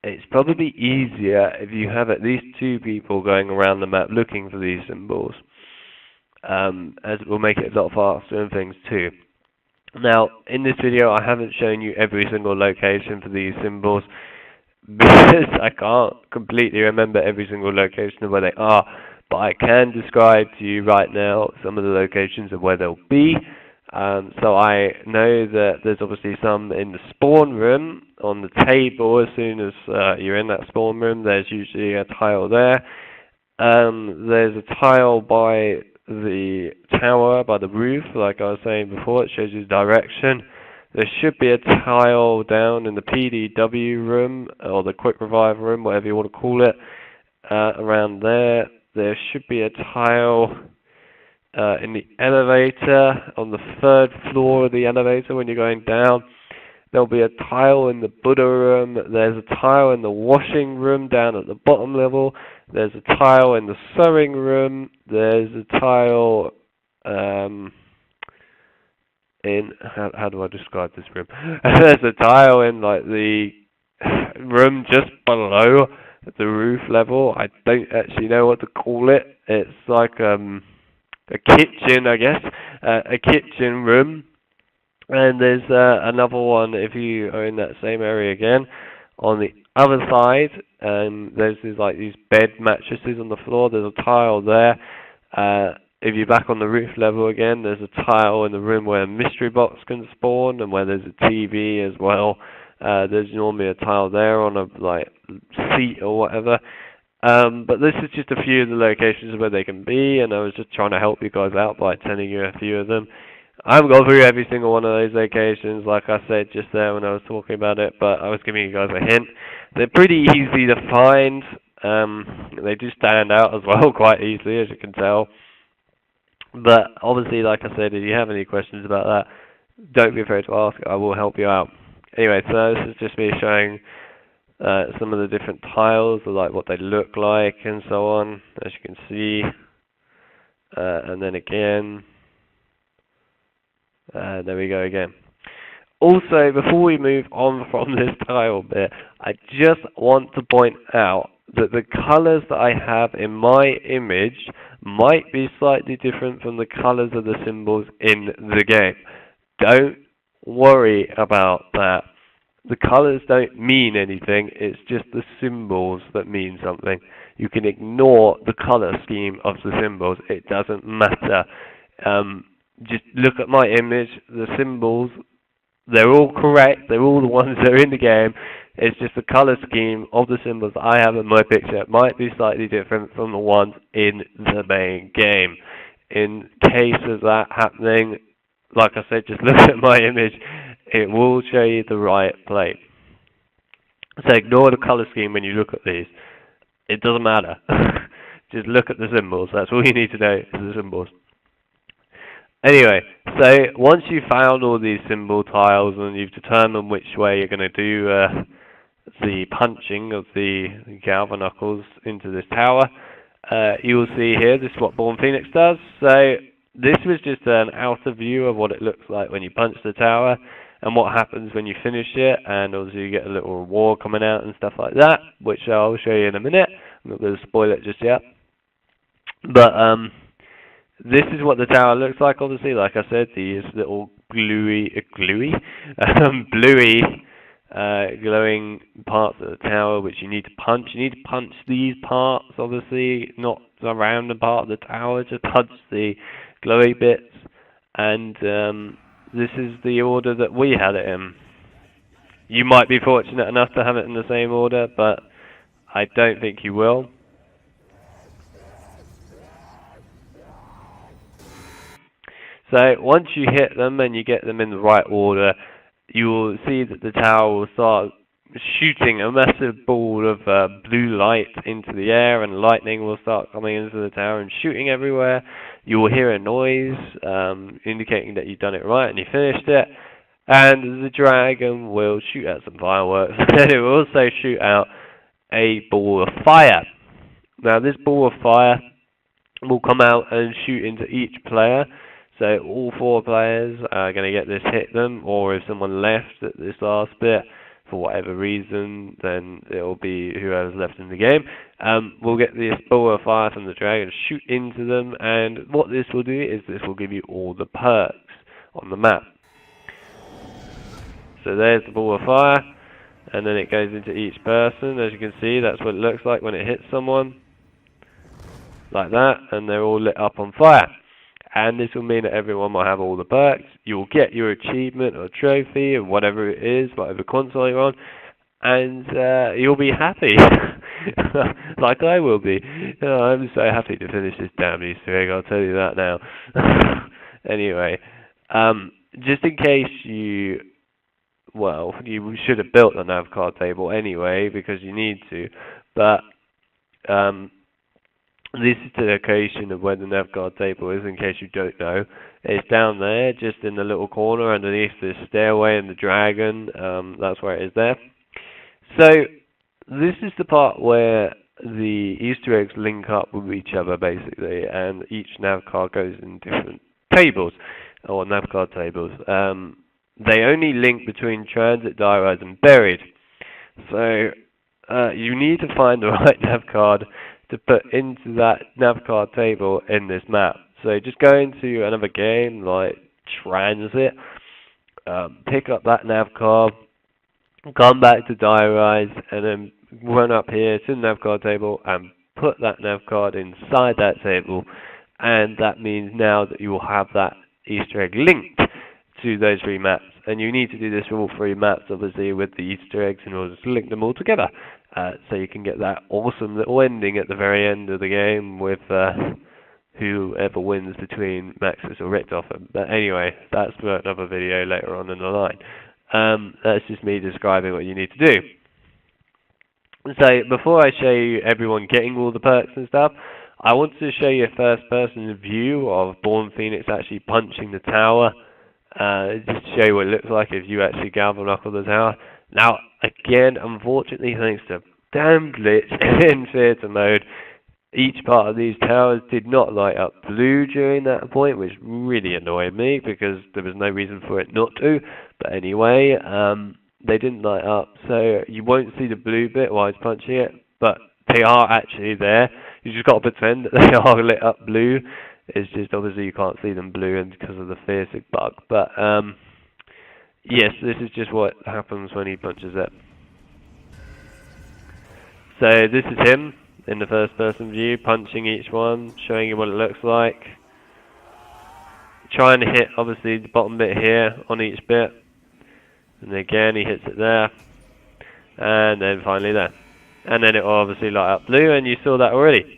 it's probably easier if you have at least 2 people going around the map looking for these symbols, as it will make it a lot faster and things too. Now, in this video, I haven't shown you every single location for these symbols because I can't completely remember every single location of where they are, but I can describe to you right now some of the locations of where they'll be. So I know that there's obviously some in the spawn room on the table. As soon as you're in that spawn room, there's usually a tile there. There's a tile by the tower, by the roof, like I was saying before. It shows you the direction. There should be a tile down in the PDW room, or the quick revive room, whatever you want to call it, around there. There should be a tile in the elevator, on the 3rd floor of the elevator when you're going down. There'll be a tile in the Buddha room. There's a tile in the washing room down at the bottom level. There's a tile in the sewing room. There's a tile in, how do I describe this room? There's a tile in, like, the room just below the roof level. I don't actually know what to call it. It's like a kitchen, I guess, a kitchen room. And there's another one, if you are in that same area again, on the other side, and there's these bed mattresses on the floor. There's a tile there. If you're back on the roof level again, there's a tile in the room where a mystery box can spawn, and where there's a TV as well. There's normally a tile there on a seat or whatever. But this is just a few of the locations where they can be, and I was just trying to help you guys out by telling you a few of them. I haven't gone through every single one of those locations, like I said just there when I was talking about it, but I was giving you guys a hint. They're pretty easy to find. They do stand out as well quite easily, as you can tell. But obviously, like I said, if you have any questions about that, don't be afraid to ask. I will help you out. Anyway, so this is just me showing some of the different tiles, like what they look like and so on, as you can see. And then again, there we go again. Also, before we move on from this tile bit, I just want to point out that the colors that I have in my image might be slightly different from the colors of the symbols in the game. Don't worry about that. The colors don't mean anything, it's just the symbols that mean something. You can ignore the color scheme of the symbols, it doesn't matter. Just look at my image, the symbols, they're all correct, they're all the ones that are in the game. It's just the color scheme of the symbols that I have in my picture might be slightly different from the ones in the main game. In case of that happening, like I said, just look at my image, it will show you the right plate. So ignore the color scheme when you look at these. It doesn't matter. Just look at the symbols, that's all you need to know is the symbols. Anyway, so once you've found all these symbol tiles and you've determined which way you're going to do the punching of the galvanucles into this tower, you will see here this is what Born Phoenix does. So this was just an outer view of what it looks like when you punch the tower and what happens when you finish it, and obviously you get a little reward coming out and stuff like that, which I'll show you in a minute. I'm not going to spoil it just yet. But this is what the tower looks like, obviously. Like I said, these little bluey, glowing parts of the tower which you need to punch. You need to punch these parts, obviously, not the random part of the tower, just punch the glowy bits. And this is the order that we had it in. You might be fortunate enough to have it in the same order, but I don't think you will. So once you hit them and you get them in the right order, you will see that the tower will start shooting a massive ball of blue light into the air, and lightning will start coming into the tower and shooting everywhere. You will hear a noise indicating that you've done it right and you finished it, and the dragon will shoot out some fireworks, and it will also shoot out a ball of fire. Now this ball of fire will come out and shoot into each player. So all 4 players are going to get this hit them, or if someone left at this last bit for whatever reason, then it will be whoever's left in the game. We'll get this ball of fire from the dragon, shoot into them, and what this will do is this will give you all the perks on the map. So there's the ball of fire, and then it goes into each person. As you can see, that's what it looks like when it hits someone, like that, and they're all lit up on fire. And this will mean that everyone will have all the perks. You will get your achievement or trophy or whatever it is, whatever console you're on, and you'll be happy, like I will be. I'm so happy to finish this damn Easter egg, I'll tell you that now. Anyway, just in case you should have built the nav card table anyway, because you need to, but this is the location of where the nav card table is, in case you don't know. It's down there, just in the little corner underneath the stairway and the dragon. That's where it is there. So, this is the part where the Easter eggs link up with each other, basically, and each nav card goes in different tables, or nav card tables. They only link between Transit, Diarise, and Buried. So, you need to find the right nav card to put into that nav card table in this map. So just go into another game like Transit, pick up that nav card, come back to Diarise, and then run up here to the nav card table and put that nav card inside that table, and that means now that you will have that Easter egg linked to those 3 maps. And you need to do this for all 3 maps, obviously, with the Easter eggs in order to link them all together. So you can get that awesome little ending at the very end of the game with whoever wins between Maxis or Richtofen. But anyway, that's for another video later on in the line. That's just me describing what you need to do. So before I show you everyone getting all the perks and stuff, I wanted to show you a first-person view of Born Phoenix actually punching the tower, just to show you what it looks like if you actually Galvan Knuckle the tower. Now, again, unfortunately, thanks to damn glitch in theatre mode, each part of these towers did not light up blue during that point, which really annoyed me because there was no reason for it not to. But anyway, they didn't light up, so you won't see the blue bit while he's punching it, but they are actually there. You just got to pretend that they are lit up blue. It's just obviously you can't see them blue and because of the Fearsig bug. But yes, this is just what happens when he punches it. So this is him in the first person view, punching each one, showing you what it looks like. Trying to hit obviously the bottom bit here on each bit. And again he hits it there. And then finally there. And then it will obviously light up blue, and you saw that already.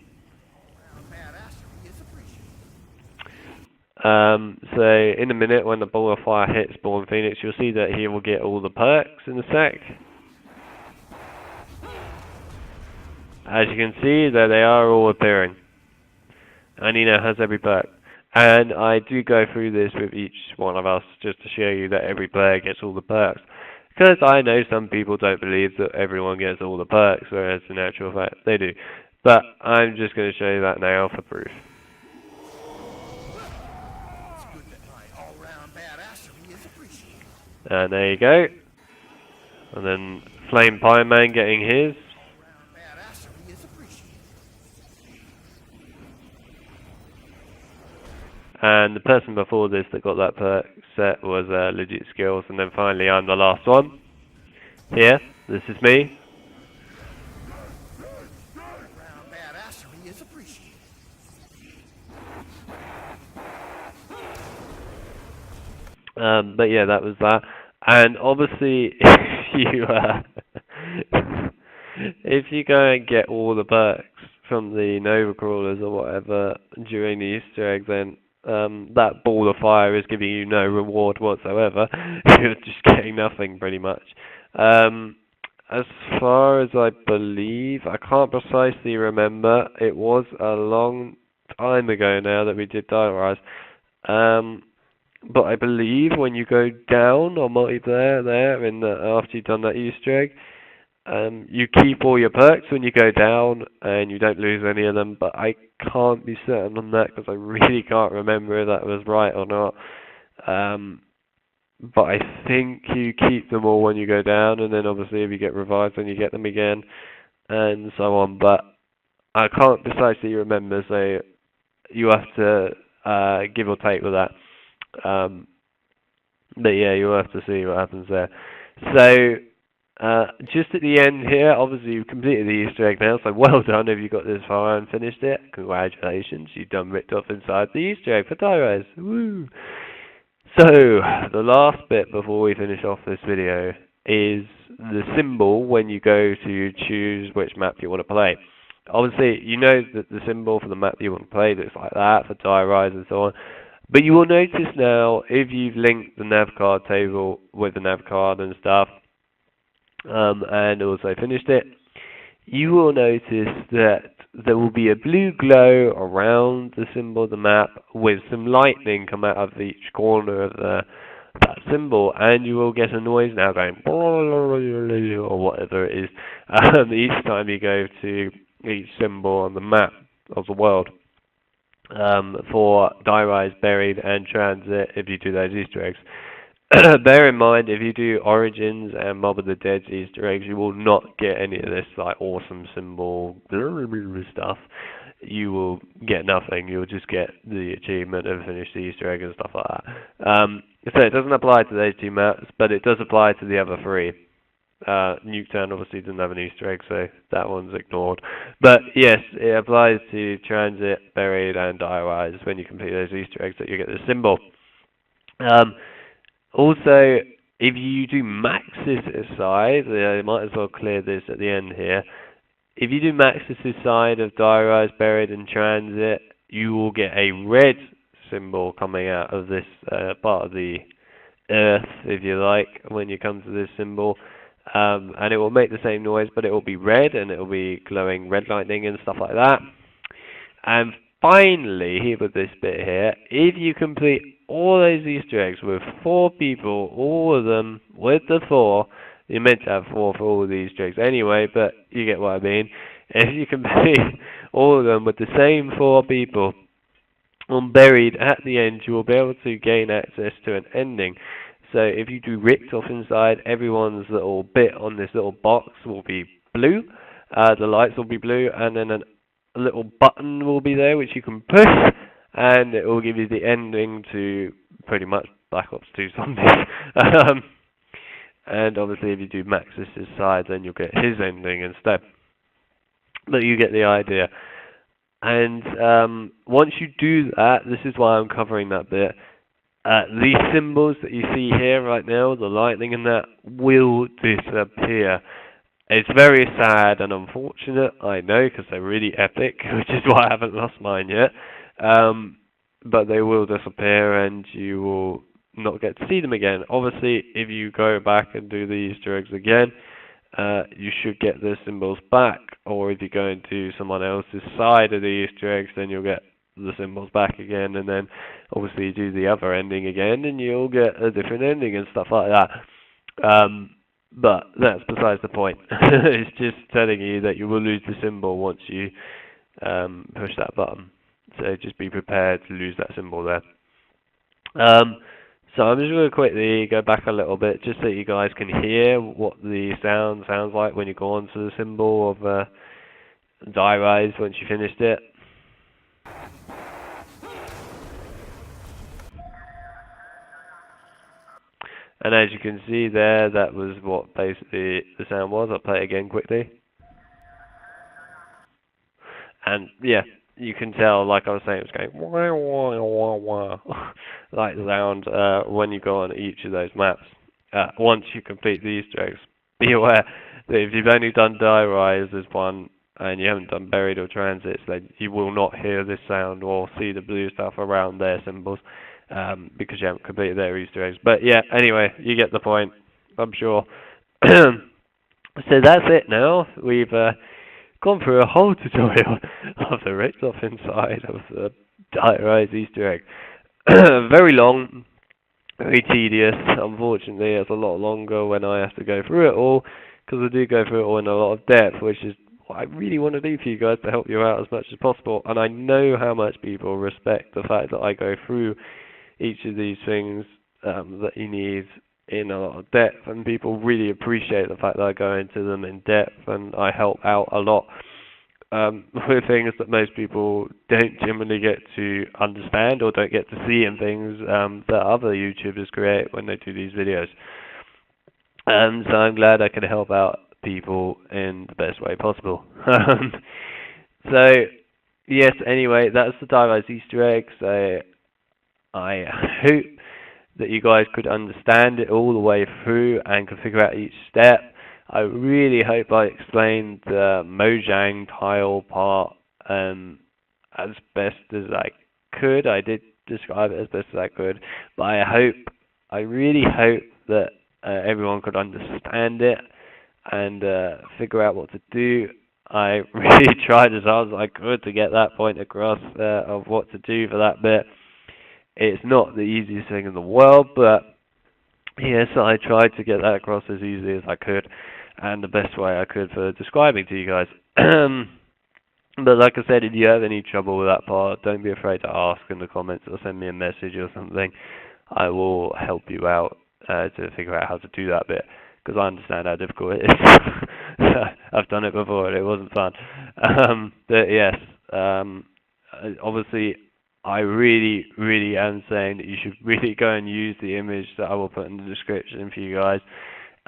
So in a minute when the ball of fire hits Born Phoenix, you'll see that he will get all the perks in a sec. As you can see, there they are all appearing. And he now has every perk. And I do go through this with each one of us just to show you that every player gets all the perks. Because I know some people don't believe that everyone gets all the perks, whereas in actual fact they do. But I'm just going to show you that now for proof. And there you go. And then Flame Pie Man getting his. And the person before this that got that perk set was Legit Skills. And then finally I'm the last one. Here, this is me. But yeah, that was that. And obviously, if you go and get all the perks from the Nova Crawlers or whatever during the Easter egg, then that ball of fire is giving you no reward whatsoever. You're just getting nothing, pretty much. As far as I believe, I can't precisely remember. It was a long time ago now that we did Dial Rise. But I believe when you go down on multiplayer there, after you've done that Easter egg, you keep all your perks when you go down, and you don't lose any of them. But I can't be certain on that because I really can't remember if that was right or not. But I think you keep them all when you go down, and then obviously if you get revived, then you get them again, and so on. But I can't precisely remember, so you have to give or take with that. But yeah, you'll have to see what happens there. So, just at the end here, obviously you've completed the Easter egg now, so well done if you got this far and finished it. Congratulations, you've done Richtofen inside the Easter egg for Tyres. Woo! So, the last bit before we finish off this video is the symbol when you go to choose which map you want to play. Obviously, you know that the symbol for the map you want to play looks like that for Tire Rise and so on. But you will notice now, if you've linked the nav card table with the nav card and stuff, and also finished it, you will notice that there will be a blue glow around the symbol of the map with some lightning come out of each corner of that symbol, and you will get a noise now going or whatever it is each time you go to each symbol on the map of the world. For Die Rise, Buried, and Transit, if you do those Easter eggs. Bear in mind, if you do Origins and Mob of the Dead's Easter eggs, you will not get any of this like awesome symbol stuff. You will get nothing. You'll just get the achievement and finish the Easter egg and stuff like that. So it doesn't apply to those two maps, but it does apply to the other three. Nuketown obviously doesn't have an Easter egg, so that one's ignored. But yes, it applies to Transit, Buried, and Die Rise. When you complete those Easter eggs, that you get the symbol. Also, if you do Maxis aside, I might as well clear this at the end here. If you do Maxis aside of Die Rise, Buried, and Transit, you will get a red symbol coming out of this part of the Earth, if you like, when you come to this symbol. And it will make the same noise, but it will be red, and it will be glowing red lightning and stuff like that. And finally, with this bit here, if you complete all those Easter eggs with 4 people, all of them with the 4, you're meant to have 4 for all of the Easter eggs anyway, but you get what I mean. If you complete all of them with the same 4 people, on buried at the end, you will be able to gain access to an ending. So if you do Richtofen inside, everyone's little bit on this little box will be blue. The lights will be blue, and then a little button will be there which you can push, and it will give you the ending to pretty much Black Ops 2 Zombies. And obviously, if you do Max's side, then you'll get his ending instead. But you get the idea. And once you do that, this is why I'm covering that bit. These symbols that you see here right now, the lightning and that, will disappear. It's very sad and unfortunate, I know, because they're really epic, which is why I haven't lost mine yet. But they will disappear, and you will not get to see them again. Obviously, if you go back and do the Easter eggs again, you should get the symbols back, or if you go into someone else's side of the Easter eggs, then you'll get the symbols back again, and then obviously you do the other ending again, and you'll get a different ending and stuff like that. But that's besides the point. It's just telling you that you will lose the symbol once you push that button. So just be prepared to lose that symbol there. So I'm just going to quickly go back a little bit just so you guys can hear what the sound sounds like when you go onto the symbol of Die Rise once you finished it. And as you can see there, that was what basically the sound was. I'll play it again quickly. And yeah, you can tell, like I was saying, it's going wah, wah, wah, wah, like sound when you go on each of those maps. Once you complete the Easter eggs, be aware that if you've only done Die Rise as one, and you haven't done Buried or Transits, then you will not hear this sound or see the blue stuff around their symbols. Because you haven't completed their Easter eggs. But yeah, anyway, you get the point, I'm sure. So that's it now. We've gone through a whole tutorial of the Richtofen side of the Die Rise Easter egg. Very long, very tedious. Unfortunately, it's a lot longer when I have to go through it all, because I do go through it all in a lot of depth, which is what I really want to do for you guys, to help you out as much as possible. And I know how much people respect the fact that I go through each of these things that you need in a lot of depth, and people really appreciate the fact that I go into them in depth, and I help out a lot with things that most people don't generally get to understand or don't get to see in things that other YouTubers create when they do these videos. So I'm glad I can help out people in the best way possible. So yes, anyway, that's the Die Rise Easter egg. So I hope that you guys could understand it all the way through and could figure out each step. I really hope I explained the Mojang tile part as best as I could. I did describe it as best as I could, but I really hope that everyone could understand it and figure out what to do. I really tried as hard as I could to get that point across of what to do for that bit. It's not the easiest thing in the world, but yes, I tried to get that across as easily as I could, and the best way I could for describing to you guys. But like I said, if you have any trouble with that part, don't be afraid to ask in the comments or send me a message or something. I will help you out to figure out how to do that bit, because I understand how difficult it is. I've done it before and it wasn't fun. But yes, obviously, I really, really am saying that you should really go and use the image that I will put in the description for you guys.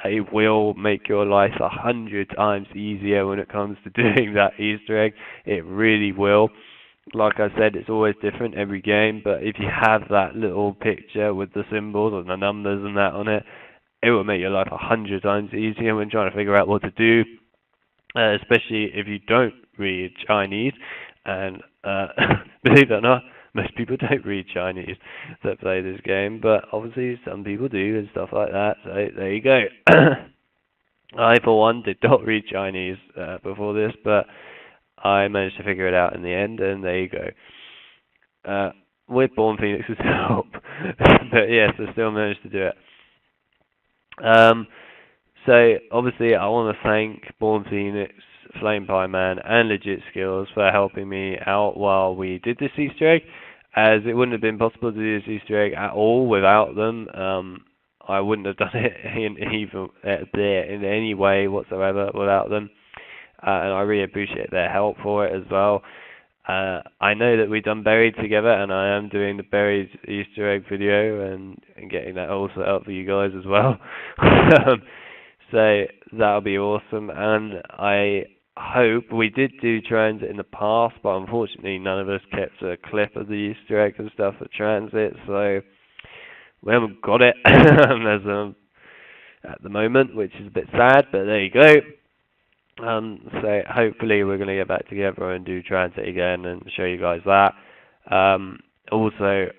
It will make your life 100 times easier when it comes to doing that Easter egg. It really will. Like I said, it's always different every game, but if you have that little picture with the symbols and the numbers and that on it, it will make your life 100 times easier when trying to figure out what to do, especially if you don't read Chinese. And believe it or not, most people don't read Chinese that play this game, but obviously some people do and stuff like that, so there you go. I, for one, did not read Chinese before this, but I managed to figure it out in the end, and there you go. With Born Phoenix's help, but yes, I still managed to do it. So obviously, I want to thank Born Phoenix, Flame Pie Man, and Legit Skills for helping me out while we did this Easter egg, as it wouldn't have been possible to do this Easter egg at all without them. I wouldn't have done it in any way whatsoever without them, and I really appreciate their help for it as well. I know that we've done Buried together, and I am doing the Buried Easter egg video and getting that all set up for you guys as well. So that'll be awesome, and I hope we did do Transit in the past, but unfortunately none of us kept a clip of the Easter egg and stuff for Transit, so we haven't got it at the moment, which is a bit sad, but there you go. So hopefully we're going to get back together and do Transit again and show you guys that. Also,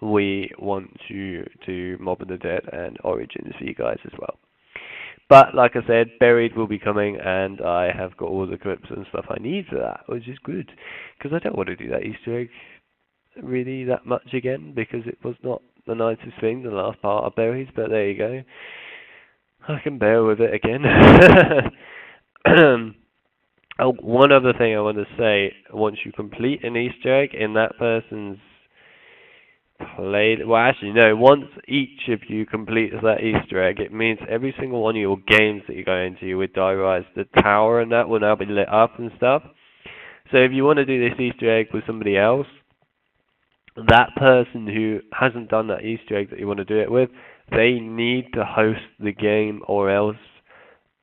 we want to do Mob of the Dead and Origins for you guys as well. But like I said, Buried will be coming, and I have got all the clips and stuff I need for that, which is good, because I don't want to do that Easter egg really that much again, because it was not the nicest thing, the last part of Buried, but there you go. I can bear with it again. Oh, one other thing I want to say, once you complete an Easter egg in that person's played, well actually no, once each of you completes that Easter egg, it means every single one of your games that you go into with Die Rise, the tower and that will now be lit up and stuff. So if you want to do this Easter egg with somebody else, that person who hasn't done that Easter egg that you want to do it with, they need to host the game, or else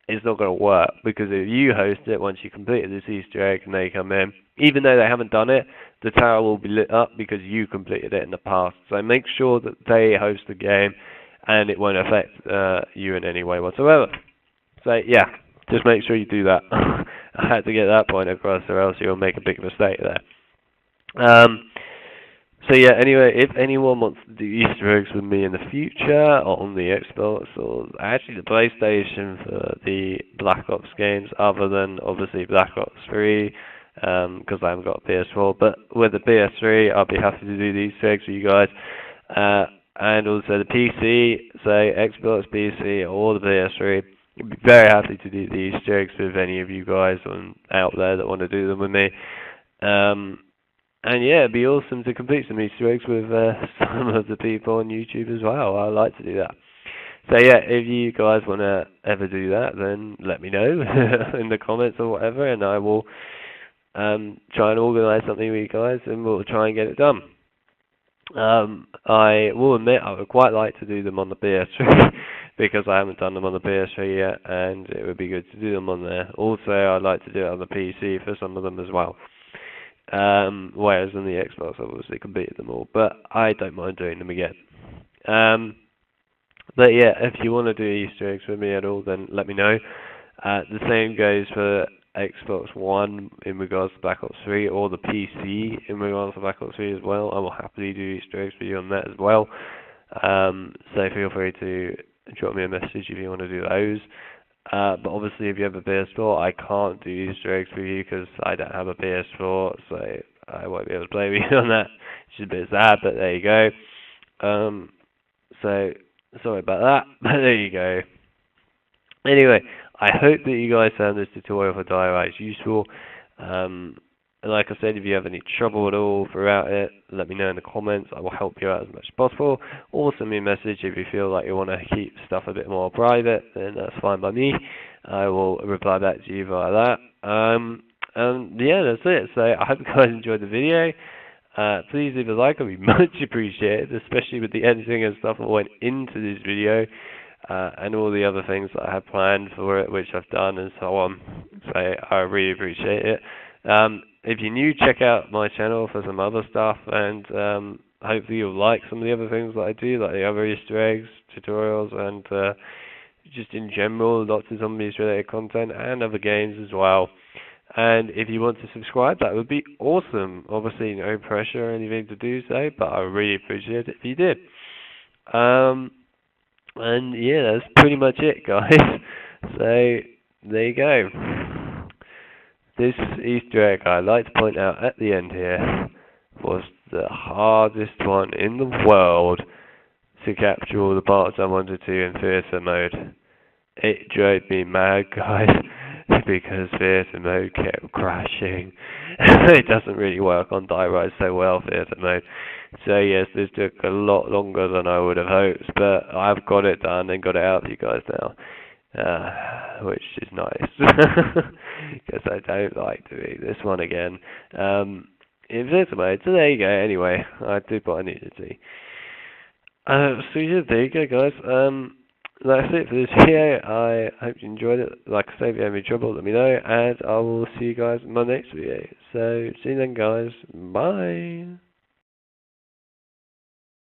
it's not going to work. Because if you host it once you completed this Easter egg and they come in, even though they haven't done it, the tower will be lit up because you completed it in the past. So make sure that they host the game and it won't affect you in any way whatsoever. So yeah, just make sure you do that. I had to get that point across, or else you'll make a big mistake there. So yeah, anyway, if anyone wants to do Easter eggs with me in the future on the Xbox or actually the PlayStation for the Black Ops games, other than obviously Black Ops 3, because I haven't got a PS4, but with the PS3, I'll be happy to do the Easter eggs for you guys. And also the PC, say Xbox, PC, or the PS3, I'd be very happy to do the Easter eggs with any of you guys out there that want to do them with me. And yeah, it'd be awesome to complete some Easter eggs with some of the people on YouTube as well. I like to do that. So yeah, if you guys want to ever do that, then let me know in the comments or whatever, and I will try and organise something with you guys, and we'll try and get it done. I will admit I would quite like to do them on the PS3 because I haven't done them on the PS3 yet, and it would be good to do them on there. Also, I'd like to do it on the PC for some of them as well. Whereas on the Xbox, I obviously completed them all, but I don't mind doing them again. But yeah, if you want to do Easter eggs with me at all, then let me know. The same goes for Xbox One in regards to Black Ops 3, or the PC in regards to Black Ops 3 as well. I will happily do Easter eggs for you on that as well. So feel free to drop me a message if you want to do those. But obviously, if you have a PS4, I can't do Easter eggs for you because I don't have a PS4, so I won't be able to play with you on that. It's just a bit sad, but there you go. So sorry about that, but there you go. Anyway, I hope that you guys found this tutorial for Die Rise useful. And like I said, if you have any trouble at all throughout it, let me know in the comments. I will help you out as much as possible. Or send me a message if you feel like you want to keep stuff a bit more private, then that's fine by me. I will reply back to you via that. And yeah, that's it. So I hope you guys enjoyed the video. Please leave a like, it would be much appreciated, especially with the editing and stuff that went into this video. And all the other things that I had planned for it, which I've done and so on. So I really appreciate it. If you're new, check out my channel for some other stuff, and hopefully you'll like some of the other things that I do, like the other Easter eggs, tutorials, and just in general, lots of zombies related content, and other games as well. And if you want to subscribe, that would be awesome. Obviously, no pressure or anything to do so, but I really appreciate it if you did. And yeah, that's pretty much it, guys. So there you go. this Easter egg I'd like to point out at the end here was the hardest one in the world to capture all the parts I wanted to in theatre mode. It drove me mad, guys, because theatre mode kept crashing. It doesn't really work on Die Rise so well, theatre mode. So yes, this took a lot longer than I would have hoped, but I've got it done and got it out for you guys now. Which is nice, because I don't like doing this one again. In theatre mode, so there you go, anyway, I did what I needed to. So yeah, there you go, guys. That's it for this video. I hope you enjoyed it. Like I say, if you have any trouble, let me know, and I will see you guys in my next video. So, see you then, guys. Bye.